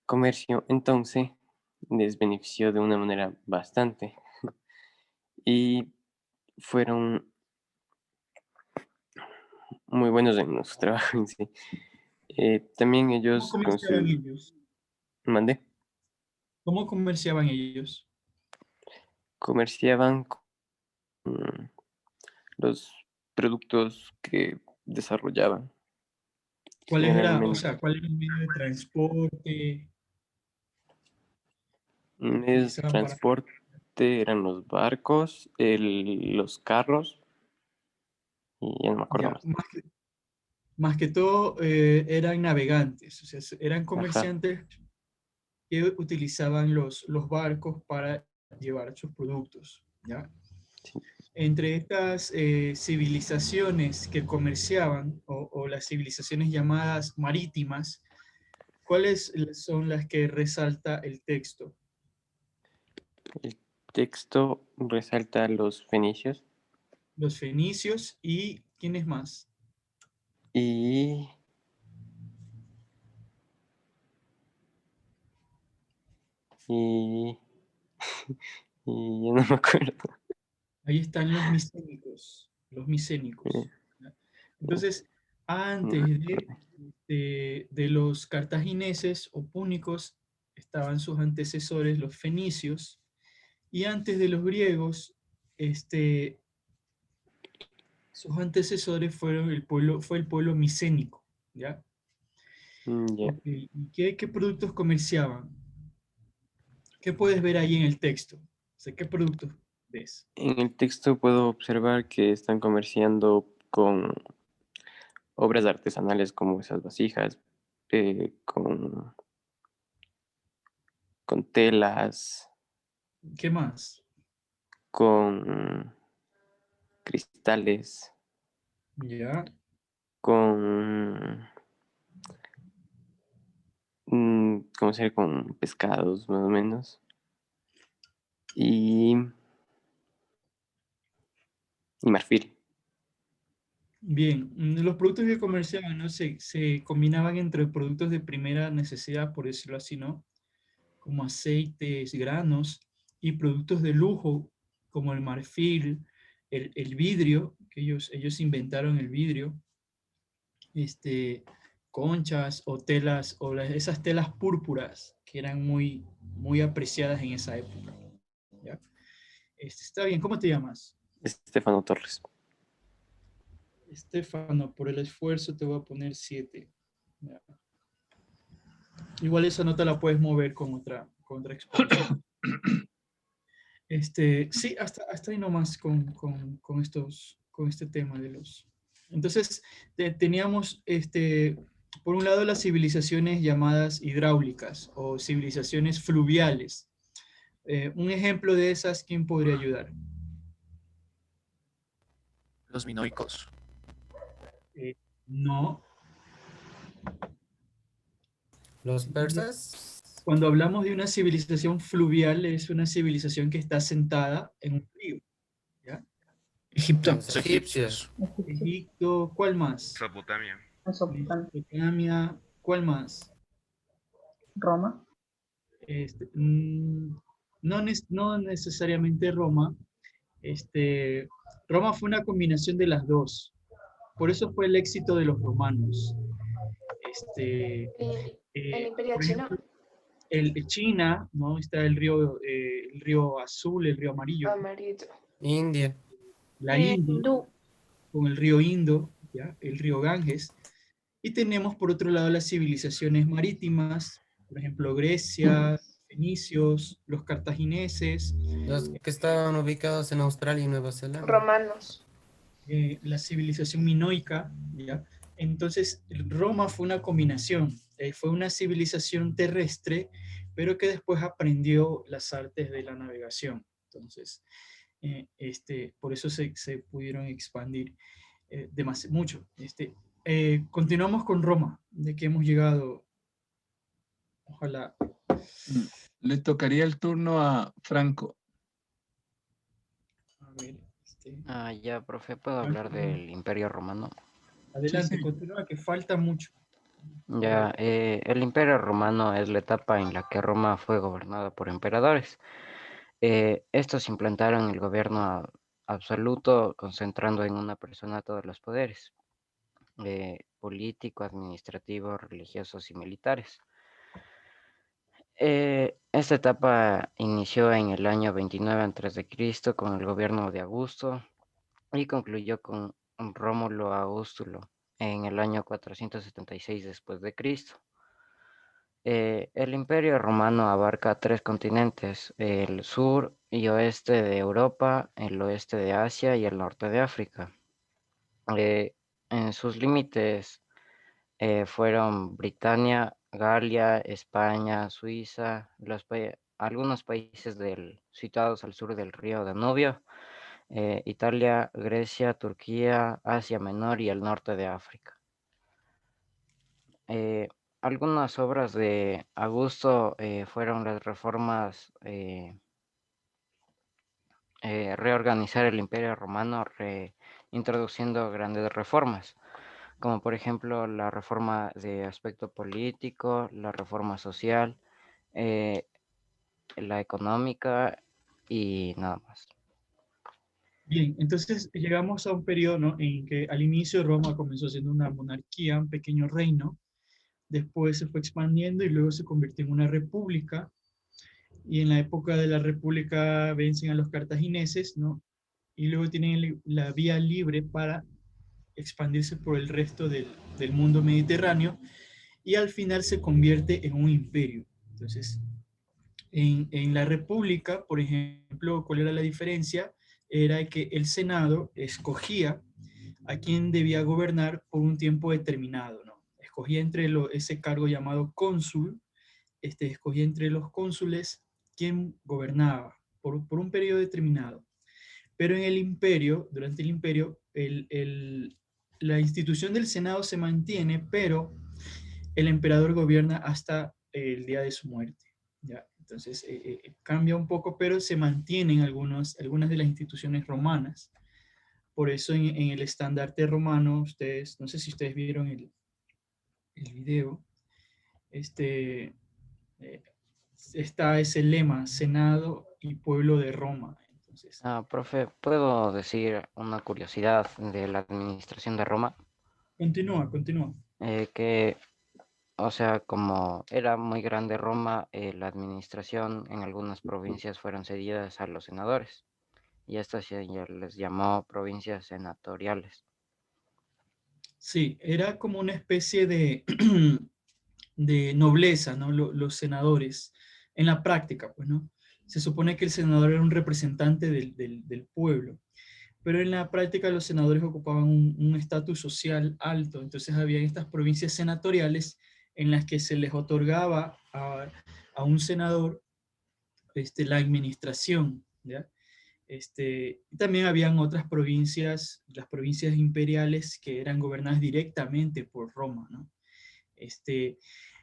comercio, entonces les benefició de una manera bastante y fueron muy buenos en su trabajo en sí. También ellos ¿Cómo comerciaban ellos? ¿Mandé? ¿Cómo comerciaban ellos? Comerciaban los productos que desarrollaban. ¿Cuál era el medio de transporte? Medios de transporte eran los barcos, los carros, y ya no me acuerdo más. más que todo eran navegantes, o sea, eran comerciantes que utilizaban los barcos para llevar sus productos, ¿ya? Entre estas civilizaciones que comerciaban, o las civilizaciones llamadas marítimas, ¿cuáles son las que resalta el texto? El texto resalta a los fenicios Los fenicios y ¿quiénes más? y y y ya no me acuerdo. Ahí están los micénicos, ¿ya? Entonces, antes de los cartagineses o púnicos, estaban sus antecesores, los fenicios, y antes de los griegos, sus antecesores fue el pueblo micénico, ¿ya? Ya. Ok, ¿y qué productos comerciaban? ¿Qué puedes ver ahí en el texto? O sea, ¿qué productos ves? En el texto puedo observar que están comerciando con obras artesanales como esas vasijas, con telas, ¿Qué más? con cristales, Ya. con ¿cómo sería? Con pescados más o menos. Y marfil. Bien, los productos que comerciaban, ¿no? Se combinaban entre productos de primera necesidad, por decirlo así, ¿no? Como aceites, granos, y productos de lujo, como el marfil, el vidrio, que ellos inventaron el vidrio, conchas o telas, o esas telas púrpuras que eran muy apreciadas en esa época, ¿ya? Está bien, ¿cómo te llamas? Estefano Torres. Estefano, por el esfuerzo te voy a poner 7. Ya. Igual esa nota la puedes mover con otra exposición. Sí, hasta ahí nomás con este tema de los... Entonces, teníamos, por un lado, las civilizaciones llamadas hidráulicas o civilizaciones fluviales. Un ejemplo de esas, ¿quién podría ayudar? Los minoicos. No. ¿Los persas? Cuando hablamos de una civilización fluvial, es una civilización que está asentada en un río, ¿ya? Egipto. Los egipcios. Egipto, ¿cuál más? Mesopotamia. Mesopotamia, ¿cuál más? Roma. No necesariamente Roma. Roma fue una combinación de las dos. Por eso fue el éxito de los romanos. El Imperio Por Chino. ejemplo, China, ¿no? Está el río azul, el río amarillo. Amarillo. India. La India, con el río Indo, ¿ya? El río Ganges. Y tenemos por otro lado las civilizaciones marítimas, por ejemplo Grecia, fenicios, los cartagineses. Los que estaban ubicados en Australia y Nueva Zelanda. Romanos. La civilización minoica, ¿ya? Entonces Roma fue una combinación, fue una civilización terrestre, pero que después aprendió las artes de la navegación. Entonces, por eso se pudieron expandir mucho. Continuamos con Roma, de que hemos llegado. Ojalá. Le tocaría el turno a Franco. A ver, Ya, profe, ¿puedo hablar del Imperio Romano? Adelante, Sí. continúa, que falta mucho. Ya, el Imperio Romano es la etapa en la que Roma fue gobernada por emperadores. Estos implantaron el gobierno absoluto, concentrando en una persona todos los poderes, político, administrativo, religiosos y militares. Esta etapa inició en el año 29 a.C. con el gobierno de Augusto y concluyó con Rómulo Augustulo en el año 476 después de Cristo. El Imperio Romano abarca 3 continentes: el sur y oeste de Europa, el oeste de Asia y el norte de África. En sus límites fueron Britania, Galia, España, Suiza, algunos países situados al sur del río Danubio, Italia, Grecia, Turquía, Asia Menor y el norte de África. Algunas obras de Augusto fueron las reformas, reorganizar el Imperio Romano, introduciendo grandes reformas, como por ejemplo la reforma de aspecto político, la reforma social, la económica y nada más. Bien, entonces llegamos a un periodo, ¿no?, en que al inicio Roma comenzó siendo una monarquía, un pequeño reino, después se fue expandiendo y luego se convirtió en una república, y en la época de la república vencen a los cartagineses, ¿no?, y luego tienen la vía libre para expandirse por el resto del mundo mediterráneo, y al final se convierte en un imperio. Entonces, en la república, por ejemplo, ¿cuál era la diferencia? Era que el Senado escogía a quien debía gobernar por un tiempo determinado, ¿no? Escogía entre ese cargo llamado cónsul, escogía entre los cónsules quién gobernaba por un periodo determinado. Pero en el imperio, durante el imperio, la institución del Senado se mantiene, pero el emperador gobierna hasta el día de su muerte, ¿ya? Entonces cambia un poco, pero se mantienen algunas de las instituciones romanas. Por eso en el estandarte romano, no sé si ustedes vieron el video, está ese lema, Senado y pueblo de Roma. Entonces, Profe, ¿puedo decir una curiosidad de la administración de Roma? Continúa. Que, o sea, como era muy grande Roma, la administración en algunas provincias fueron cedidas a los senadores, y estas se les llamó provincias senatoriales. Sí, era como una especie de, de nobleza, ¿no? Los senadores, en la práctica, pues, ¿no? Se supone que el senador era un representante del pueblo, pero en la práctica los senadores ocupaban un estatus social alto, entonces había estas provincias senatoriales en las que se les otorgaba a un senador la administración, ¿ya? También habían otras provincias, las provincias imperiales, que eran gobernadas directamente por Roma, ¿no?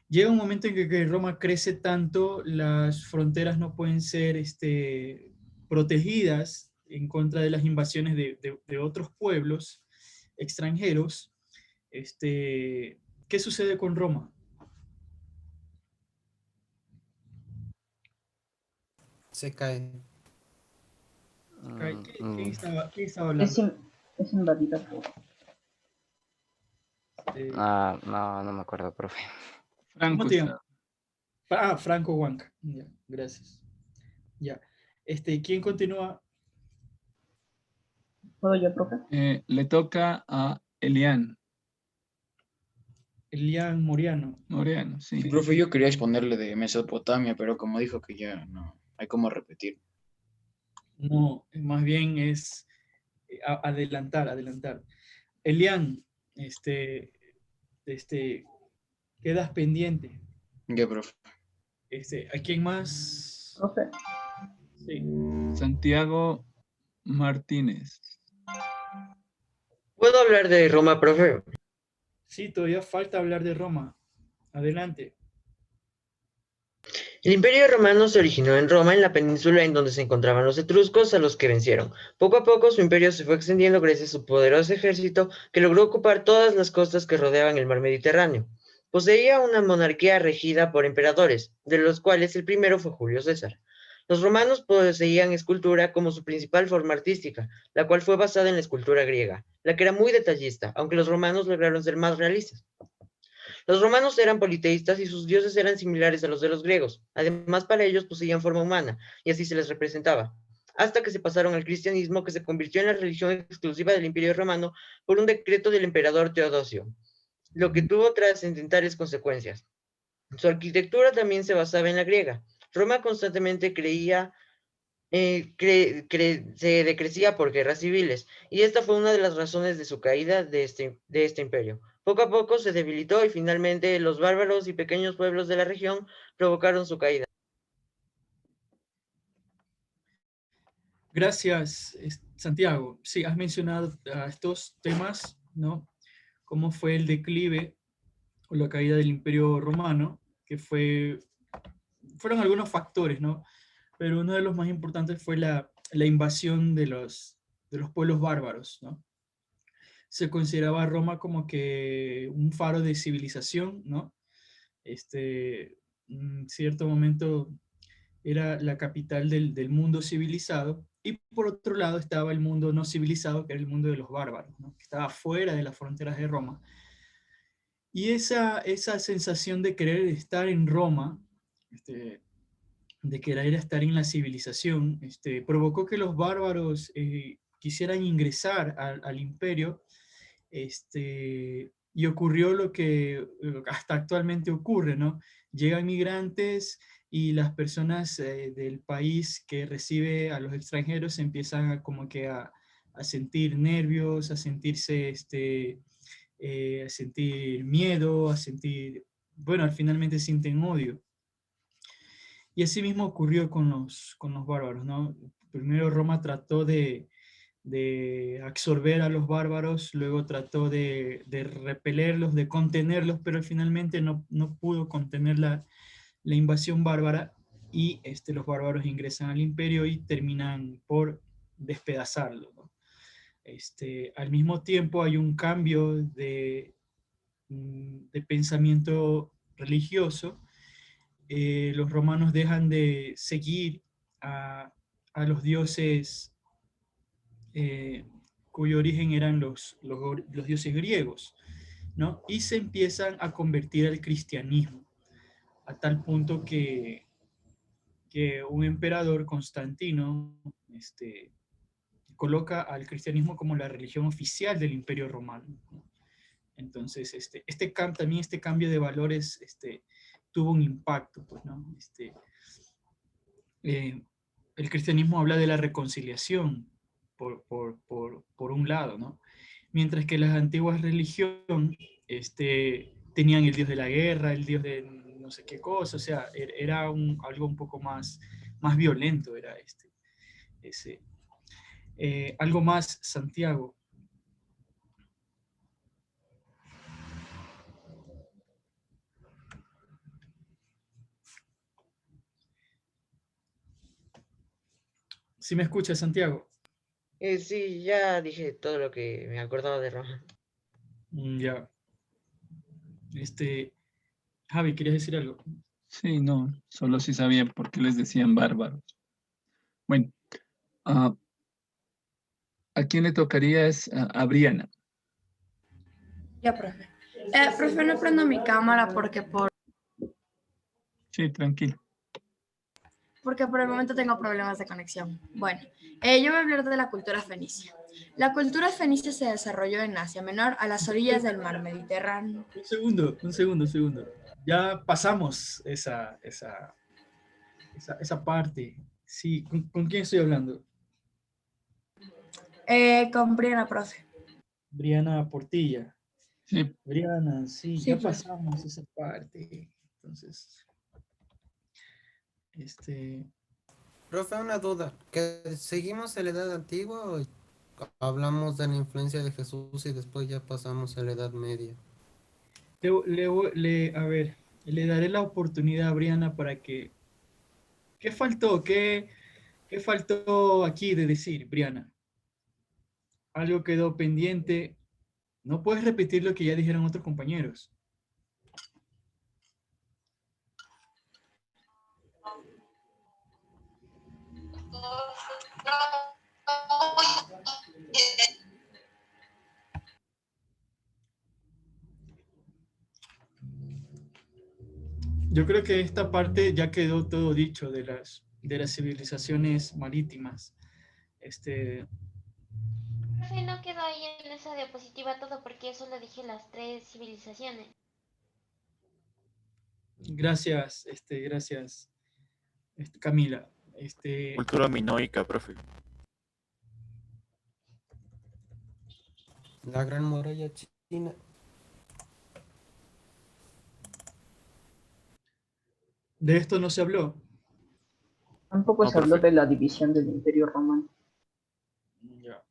Llega un momento en que Roma crece tanto, las fronteras no pueden ser protegidas en contra de las invasiones de otros pueblos extranjeros. ¿Qué sucede con Roma? Se cae. ¿Quién estaba hablando? Es invadida por... No me acuerdo, profe. ¿Cómo te llamas? Franco Huanca. Ya, gracias. Ya. ¿Quién continúa? ¿Puedo yo, profe? Le toca a Elian. Elian Moriano. Moriano, sí. Sí, profe, yo quería exponerle de Mesopotamia, pero como dijo que ya no hay como repetir. No, más bien es adelantar. Elian, quedas pendiente. Ya, profe. ¿A quién más? Profe. Sí. Santiago Martínez. ¿Puedo hablar de Roma, profe? Sí, todavía falta hablar de Roma. Adelante. El Imperio Romano se originó en Roma, en la península en donde se encontraban los etruscos, a los que vencieron. Poco a poco su imperio se fue extendiendo gracias a su poderoso ejército, que logró ocupar todas las costas que rodeaban el mar Mediterráneo. Poseía una monarquía regida por emperadores, de los cuales el primero fue Julio César. Los romanos poseían escultura como su principal forma artística, la cual fue basada en la escultura griega, la que era muy detallista, aunque los romanos lograron ser más realistas. Los romanos eran politeístas y sus dioses eran similares a los de los griegos. Además, para ellos poseían forma humana, y así se les representaba, hasta que se pasaron al cristianismo, que se convirtió en la religión exclusiva del Imperio Romano por un decreto del emperador Teodosio, lo que tuvo trascendentales consecuencias. Su arquitectura también se basaba en la griega. Roma constantemente se decrecía por guerras civiles, y esta fue una de las razones de su caída de este imperio. Poco a poco se debilitó y finalmente los bárbaros y pequeños pueblos de la región provocaron su caída. Gracias, Santiago. Sí, has mencionado estos temas, ¿no? Cómo fue el declive o la caída del Imperio Romano, que fueron algunos factores, ¿no? Pero uno de los más importantes fue la invasión de los pueblos bárbaros, ¿no? Se consideraba a Roma como que un faro de civilización, ¿no? En cierto momento era la capital del mundo civilizado, y por otro lado estaba el mundo no civilizado, que era el mundo de los bárbaros, ¿no? Que estaba fuera de las fronteras de Roma. Y esa sensación de querer estar en Roma, de querer estar en la civilización, provocó que los bárbaros quisieran ingresar al imperio, y ocurrió lo que hasta actualmente ocurre, ¿no? Llegan migrantes y las personas del país que recibe a los extranjeros empiezan como que a sentir nervios, a sentirse, a sentir miedo, a sentir, bueno, finalmente sienten odio. Y así mismo ocurrió con los bárbaros, ¿no? Primero Roma trató de absorber a los bárbaros, luego trató de repelerlos, de contenerlos, pero finalmente no pudo contener la invasión bárbara, y los bárbaros ingresan al imperio y terminan por despedazarlo, ¿no? Al mismo tiempo hay un cambio de pensamiento religioso. Los romanos dejan de seguir a los dioses cuyo origen eran los dioses griegos, ¿no? Y se empiezan a convertir al cristianismo, a tal punto que un emperador, Constantino, coloca al cristianismo como la religión oficial del Imperio Romano, ¿no? Entonces, también este cambio de valores tuvo un impacto, pues, ¿no? El cristianismo habla de la reconciliación, por un lado, ¿no? Mientras que las antiguas religiones tenían el dios de la guerra, el dios de no sé qué cosa, o sea, era algo un poco más violento, era algo más, Santiago. ¿Sí me escuchas, Santiago? Sí, ya dije todo lo que me acordaba de Roma. Ya. Javi, ¿querías decir algo? Sí, no, solo si sabían por qué les decían bárbaros. Bueno, ¿a quién le tocaría? Es a Briana. Ya, profe. Profe, no prendo mi cámara Sí, tranquilo. porque por el momento tengo problemas de conexión. Bueno, yo voy a hablar de la cultura fenicia. La cultura fenicia se desarrolló en Asia Menor, a las orillas del mar Mediterráneo. Un segundo. Ya pasamos esa parte. Sí, ¿con quién estoy hablando? Con Briana, profe. Briana Portilla. Sí. Briana, sí, Sí, ya profe. pasamos esa parte. Entonces, Profe, una duda. ¿Que seguimos en la edad antigua o hablamos de la influencia de Jesús y después ya pasamos a la edad media? a ver, le daré la oportunidad a Briana para que... ¿Qué faltó? ¿Qué faltó aquí de decir, Briana? Algo quedó pendiente. No puedes repetir lo que ya dijeron otros compañeros. Yo creo que esta parte ya quedó todo dicho de las civilizaciones marítimas. Profe, no quedó ahí en esa diapositiva todo porque eso lo dije las 3 civilizaciones. Gracias, gracias, Camila. Cultura minoica, profe. La Gran Muralla China. De esto no se habló. Tampoco No, se habló profe. de la división del Imperio Romano. Ya.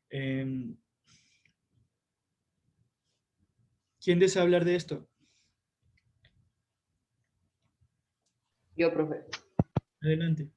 Em, ¿Quién desea hablar de esto? Yo, profe. Adelante.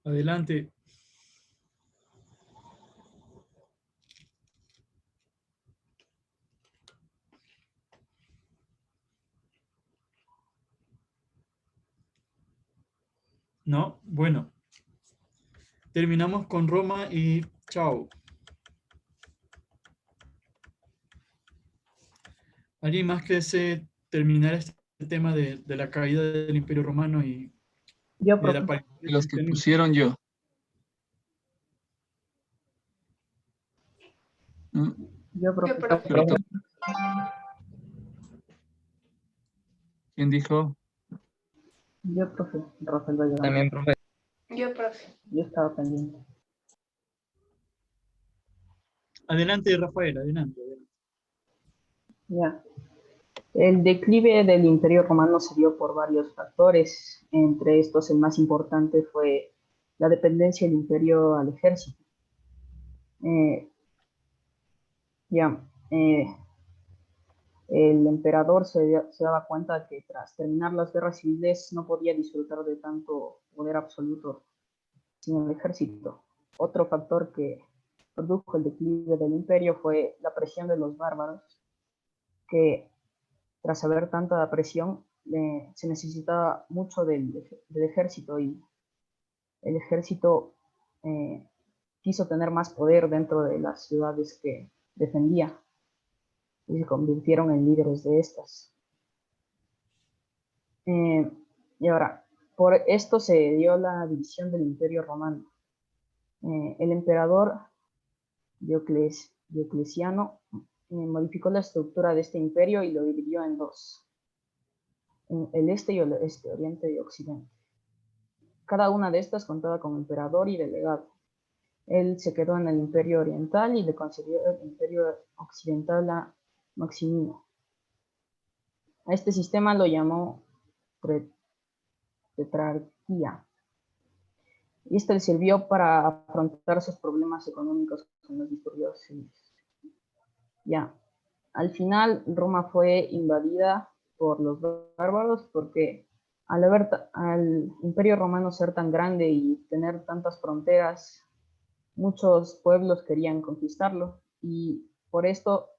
Adelante. No, bueno. Terminamos con Roma y chao. ¿Alguien más que desee terminar este tema de la caída del Imperio Romano y Yo, de la profe. aparición del Los que cristianismo? pusieron yo. ¿No? Yo, profe. Pero ¿quién dijo? Yo, profe. Rafael Valladolid. También, profe. Yo, profe. Yo estaba pendiente. Adelante, Rafael, adelante. Ya. El declive del Imperio Romano se dio por varios factores. Entre estos, el más importante fue la dependencia del imperio al ejército. El emperador se daba cuenta de que tras terminar las guerras civiles no podía disfrutar de tanto poder absoluto sin el ejército. Otro factor que produjo el declive del imperio fue la presión de los bárbaros, que tras haber tanta presión se necesitaba mucho del ejército, y el ejército quiso tener más poder dentro de las ciudades que defendía y se convirtieron en líderes de estas. Y ahora, por esto se dio la división del Imperio Romano. El emperador Diocleciano modificó la estructura de este imperio y lo dividió en dos: en el este y el oeste, oriente y occidente. Cada una de estas contaba con emperador y delegado. Él se quedó en el imperio oriental y le concedió el imperio occidental a Maximino. A este sistema lo llamó tetrarquía, y este le sirvió para afrontar sus problemas económicos con los disturbios civiles. Ya, al final Roma fue invadida por los bárbaros porque al Imperio Romano ser tan grande y tener tantas fronteras, muchos pueblos querían conquistarlo, y por esto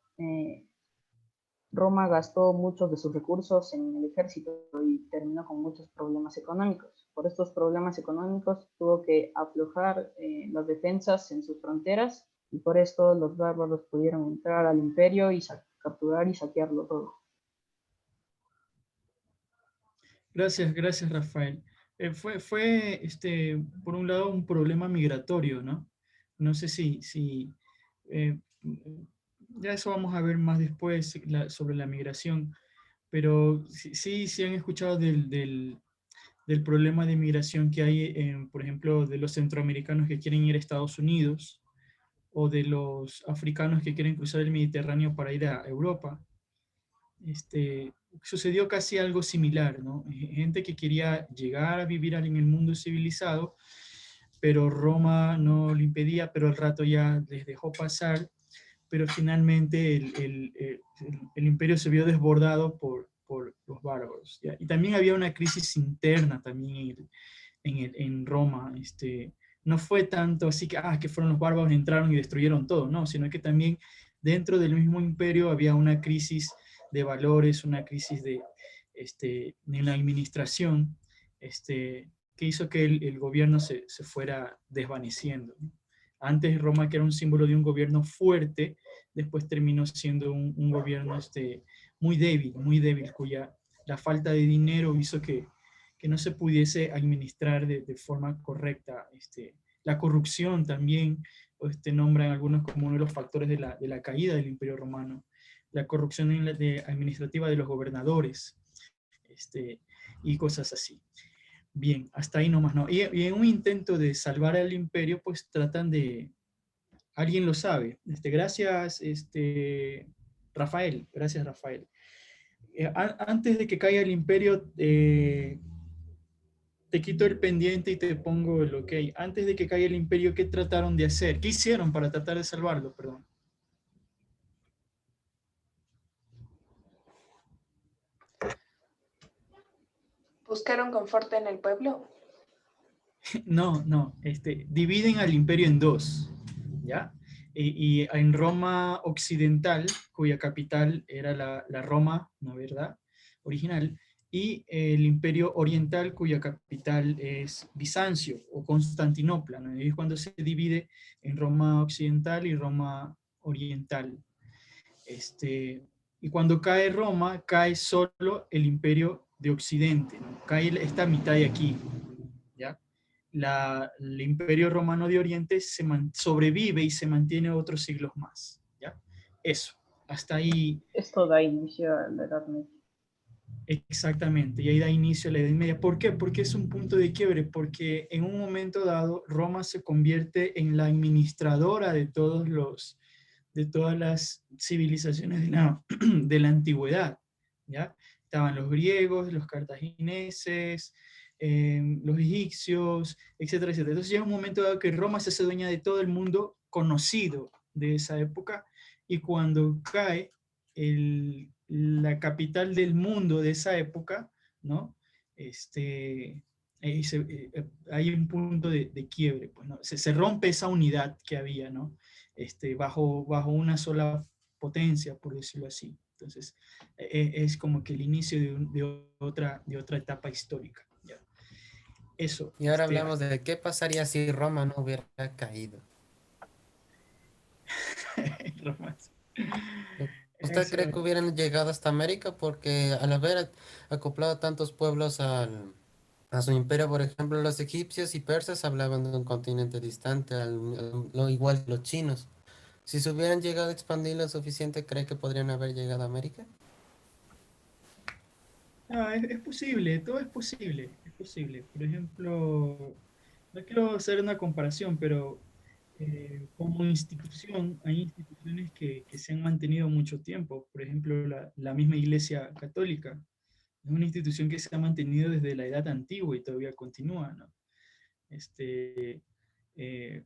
Roma gastó muchos de sus recursos en el ejército y terminó con muchos problemas económicos. Por estos problemas económicos tuvo que aflojar las defensas en sus fronteras, y por esto los bárbaros pudieron entrar al imperio y capturar y saquearlo todo. Gracias, gracias, Rafael. Fue por un lado, un problema migratorio, ¿no? No sé si ya eso vamos a ver más después sobre la migración, pero sí han escuchado del problema de migración que hay, por ejemplo, de los centroamericanos que quieren ir a Estados Unidos, o de los africanos que quieren cruzar el Mediterráneo para ir a Europa. Sucedió casi algo similar, ¿no? Gente que quería llegar a vivir en el mundo civilizado, pero Roma no lo impedía, pero al rato ya les dejó pasar, pero finalmente el imperio se vio desbordado por los bárbaros, ¿ya? Y también había una crisis interna también en Roma. No fue tanto así que fueron los bárbaros, entraron y destruyeron todo, no, sino que también dentro del mismo imperio había una crisis de valores, una crisis de la administración, que hizo que el gobierno se fuera desvaneciendo, ¿no? Antes Roma, que era un símbolo de un gobierno fuerte, después terminó siendo un gobierno muy débil, cuya la falta de dinero hizo que no se pudiese administrar de forma correcta. La corrupción también nombran algunos como uno de los factores de la caída del Imperio Romano, la corrupción administrativa de los gobernadores, y cosas así. Bien, hasta ahí nomás, ¿no? Y en un intento de salvar al imperio, pues tratan de, alguien lo sabe, gracias, Rafael, gracias Rafael. Antes de que caiga el imperio, te quito el pendiente y te pongo el ok. Antes de que caiga el imperio, ¿qué trataron de hacer? ¿Qué hicieron para tratar de salvarlo? Perdón. ¿Buscaron confort en el pueblo? No, dividen al imperio en dos, ¿ya? Y en Roma occidental, cuya capital era la Roma, ¿no verdad?, original, y el imperio oriental, cuya capital es Bizancio o Constantinopla, ¿no? Y es cuando se divide en Roma occidental y Roma oriental. Y cuando cae Roma, cae solo el imperio de Occidente, ¿no? Cae esta mitad de aquí, ¿ya? El Imperio Romano de Oriente sobrevive y se mantiene otros siglos más, ¿ya? Eso, hasta ahí. Esto da inicio a la Edad Media. Exactamente, y ahí da inicio a la Edad Media. ¿Por qué? Porque es un punto de quiebre, porque en un momento dado Roma se convierte en la administradora de todas las civilizaciones de la antigüedad, ¿ya? Estaban los griegos, los cartagineses, los egipcios, etcétera, etcétera. Entonces llega un momento dado que Roma se hace dueña de todo el mundo conocido de esa época, y cuando cae la capital del mundo de esa época, ¿no? Hay un punto de quiebre, pues, ¿no? Se rompe esa unidad que había, ¿no? Bajo una sola potencia, por decirlo así. Entonces, es como que el inicio de otra etapa histórica, ¿ya? Eso. Y ahora hablamos de qué pasaría si Roma no hubiera caído. Roma. ¿Usted cree que hubieran llegado hasta América? Porque al haber acoplado tantos pueblos a su imperio, por ejemplo, los egipcios y persas hablaban de un continente distante, lo igual que los chinos. Si se hubieran llegado a expandir lo suficiente, ¿cree que podrían haber llegado a América? Es posible, todo es posible, es posible. Por ejemplo, no quiero hacer una comparación, pero como institución, hay instituciones que se han mantenido mucho tiempo. Por ejemplo, la misma Iglesia Católica es una institución que se ha mantenido desde la Edad Antigua y todavía continúa, ¿no?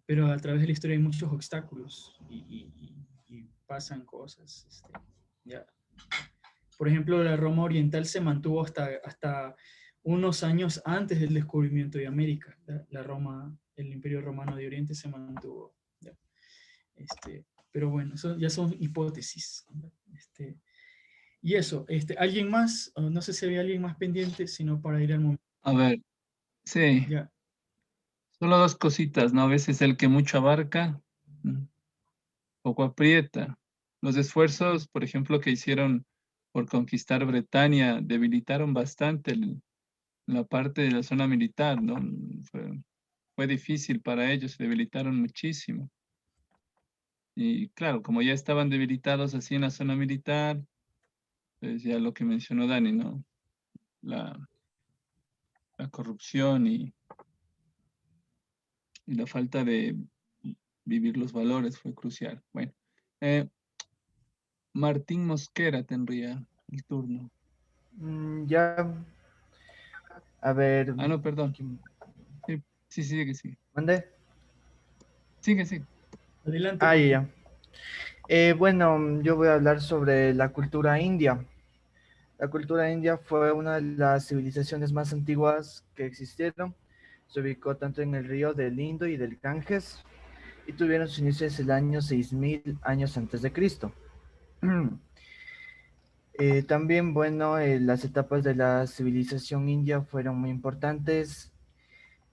Pero a través de la historia hay muchos obstáculos y pasan cosas, ya. Por ejemplo, la Roma Oriental se mantuvo hasta unos años antes del descubrimiento de América. El Imperio Romano de Oriente se mantuvo. ¿Ya? Pero bueno, eso ya son hipótesis. Y eso, ¿alguien más? No sé si había alguien más pendiente, sino para ir al momento. A ver, sí. Ya. Solo dos cositas, ¿no? A veces el que mucho abarca, poco aprieta. Los esfuerzos, por ejemplo, que hicieron por conquistar Bretaña, debilitaron bastante la parte de la zona militar, ¿no? Fue difícil para ellos, se debilitaron muchísimo. Y claro, como ya estaban debilitados así en la zona militar, pues ya lo que mencionó Dani, ¿no? La corrupción y la falta de vivir los valores fue crucial. Bueno, Martín Mosquera tendría el turno. Ya, a ver. Ah, no, perdón. Sí, sigue. ¿Mande? Sigue. Adelante. Ah, ya. Bueno, yo voy a hablar sobre la cultura india. La cultura india fue una de las civilizaciones más antiguas que existieron. Se ubicó tanto en el río del Indo y del Ganges y tuvieron sus inicios en el año 6000 años antes de Cristo. También, bueno, las etapas de la civilización india fueron muy importantes,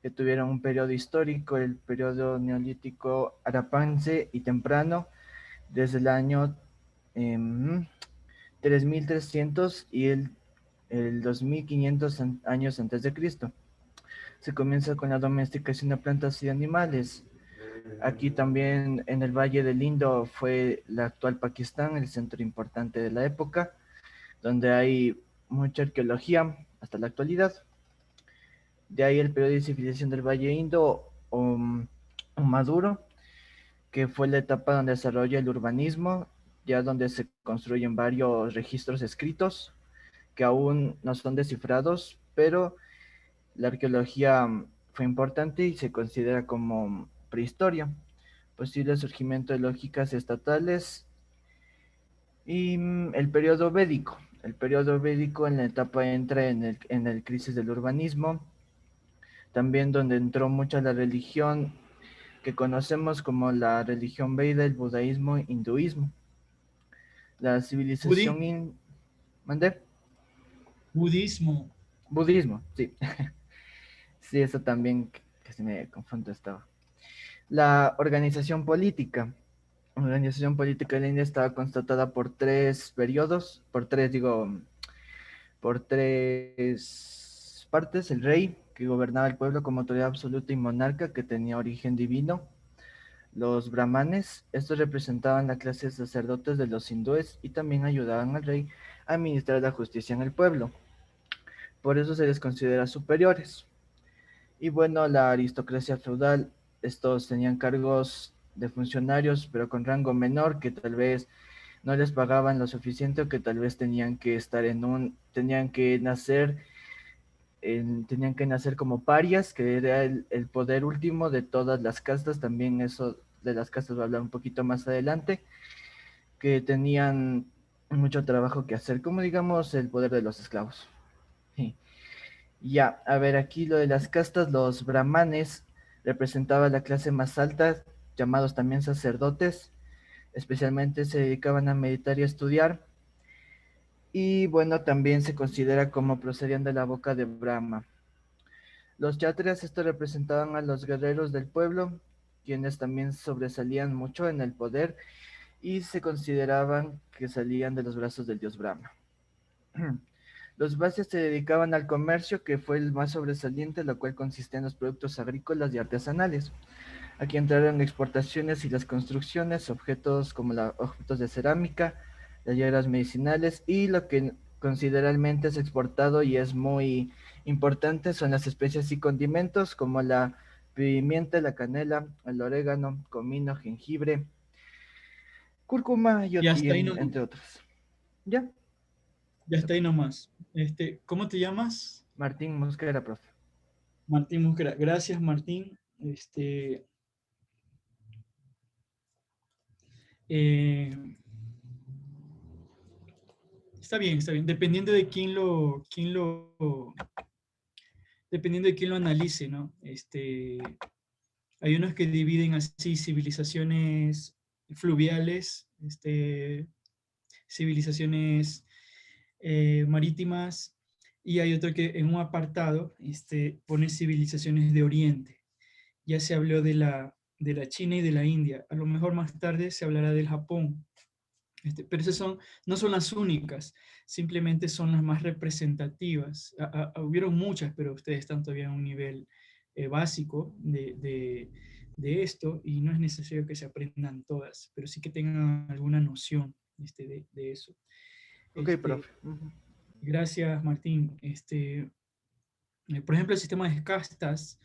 que tuvieron un periodo histórico, el periodo neolítico Harappanse y temprano, desde el año 3300 y el 2500 años antes de Cristo. Se comienza con la domesticación de plantas y animales. Aquí también en el Valle del Indo fue la actual Pakistán, el centro importante de la época, donde hay mucha arqueología hasta la actualidad. De ahí el periodo de civilización del Valle Indo o Maduro, que fue la etapa donde desarrolla el urbanismo, ya donde se construyen varios registros escritos que aún no son descifrados, pero la arqueología fue importante y se considera como prehistoria. Posible surgimiento de lógicas estatales y el periodo védico. El periodo védico en la etapa entra en el crisis del urbanismo, también donde entró mucha la religión que conocemos como la religión Veda, el budaísmo, hinduismo. La civilización... ¿Mandé? Budismo. Budismo, sí. Sí, eso también que se me confunde estaba. La organización política. La organización política de la India estaba constatada por tres periodos, por tres partes. El rey, que gobernaba el pueblo como autoridad absoluta y monarca, que tenía origen divino. Los brahmanes, estos representaban la clase de sacerdotes de los hindúes y también ayudaban al rey a administrar la justicia en el pueblo. Por eso se les considera superiores. Y bueno, la aristocracia feudal, estos tenían cargos de funcionarios, pero con rango menor, que tal vez no les pagaban lo suficiente o que tal vez tenían que nacer como parias, que era el poder último de todas las castas. También eso de las castas voy a hablar un poquito más adelante, que tenían mucho trabajo que hacer, como digamos el poder de los esclavos. Sí. Ya, a ver, aquí lo de las castas, los brahmanes representaban la clase más alta, llamados también sacerdotes, especialmente se dedicaban a meditar y a estudiar. Y bueno, también se considera como procedían de la boca de Brahma. Los kshatriyas, estos representaban a los guerreros del pueblo, quienes también sobresalían mucho en el poder y se consideraban que salían de los brazos del dios Brahma. Los vacios se dedicaban al comercio, que fue el más sobresaliente, lo cual consistía en los productos agrícolas y artesanales. Aquí entraron exportaciones y las construcciones, objetos como objetos de cerámica, las hierbas medicinales, y lo que considerablemente es exportado y es muy importante son las especias y condimentos como la pimienta, la canela, el orégano, comino, jengibre, cúrcuma y hasta ahí nomás. entre otros. ¿Ya? Ya está ahí nomás. ¿Cómo te llamas? Martín Mosquera, profe. Martín Mosquera. Gracias, Martín. Está bien, está bien. Dependiendo de quién lo analice, ¿no? Hay unos que dividen así civilizaciones fluviales, civilizaciones marítimas, y hay otro que en un apartado pone civilizaciones de Oriente. Ya se habló de la China y de la India. A lo mejor más tarde se hablará del Japón. Pero esas no son las únicas, simplemente son las más representativas. Hubieron muchas, pero ustedes están todavía en un nivel básico de esto, y no es necesario que se aprendan todas, pero sí que tengan alguna noción de eso. Ok, profe. Gracias, Martín. Por ejemplo, el sistema de castas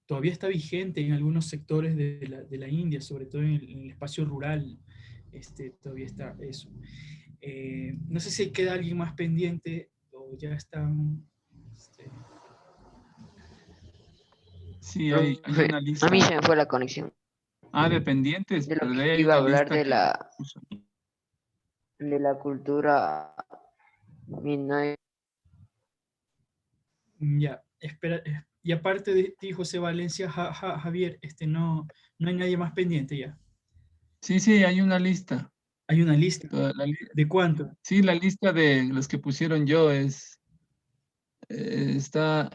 todavía está vigente en algunos sectores de la India, sobre todo en el espacio rural. Todavía está eso. No sé si queda alguien más pendiente o ya están... Sí, hay una lista. A mí se me fue la conexión. Dependientes. De lo pero que hay iba a una hablar lista de la cultura minaya. Ya, espera. Y aparte de ti, José Valencia, Javier, no hay nadie más pendiente ya. Sí, hay una lista. Hay una lista. ¿De cuánto? Sí, la lista de los que pusieron yo está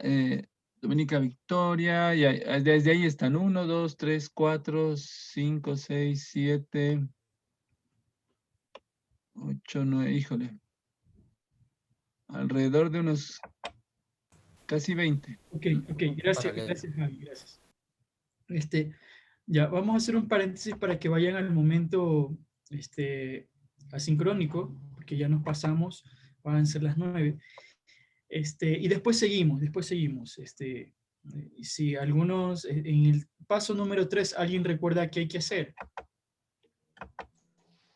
Dominica Victoria, y desde ahí están 1, 2, 3, 4, 5, 6, 7, 8, 9, híjole. Alrededor de unos casi 20. Ok, gracias, Javi, gracias. Ya, vamos a hacer un paréntesis para que vayan al momento asincrónico, porque ya nos pasamos, van a ser las 9. Y después seguimos. Si algunos, en el paso número 3, ¿alguien recuerda qué hay que hacer?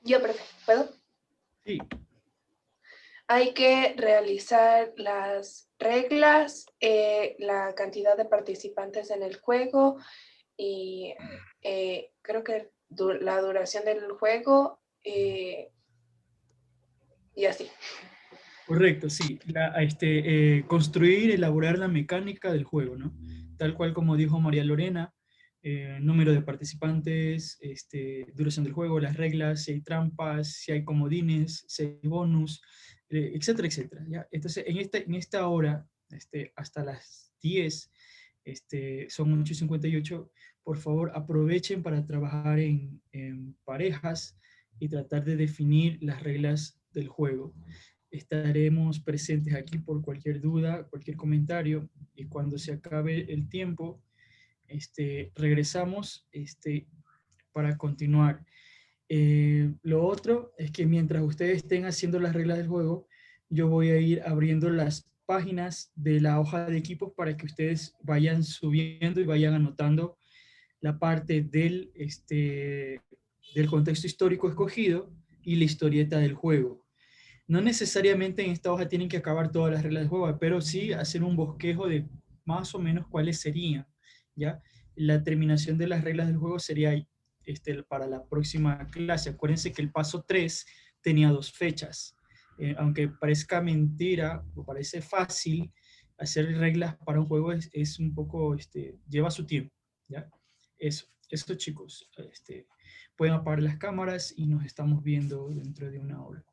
Yo, profe, ¿puedo? Sí. Hay que realizar las reglas, la cantidad de participantes en el juego y creo que la duración del juego y así. Correcto, sí. Construir, elaborar la mecánica del juego, ¿no? Tal cual como dijo María Lorena, número de participantes, duración del juego, las reglas, si hay trampas, si hay comodines, si hay bonus, etcétera, etcétera. ¿Ya? Entonces, en esta hora, hasta las 10, son 8:58, por favor aprovechen para trabajar en parejas y tratar de definir las reglas del juego. Estaremos presentes aquí por cualquier duda, cualquier comentario, y cuando se acabe el tiempo, regresamos para continuar. Lo otro es que mientras ustedes estén haciendo las reglas del juego, yo voy a ir abriendo las páginas de la hoja de equipos para que ustedes vayan subiendo y vayan anotando la parte del contexto histórico escogido y la historieta del juego. No necesariamente en esta hoja tienen que acabar todas las reglas del juego, pero sí hacer un bosquejo de más o menos cuáles serían, ¿ya? La terminación de las reglas del juego sería para la próxima clase. Acuérdense que el paso 3 tenía 2 fechas. Aunque parezca mentira o parece fácil, hacer reglas para un juego es un poco, lleva su tiempo, ¿ya? Eso chicos, pueden apagar las cámaras y nos estamos viendo dentro de una hora.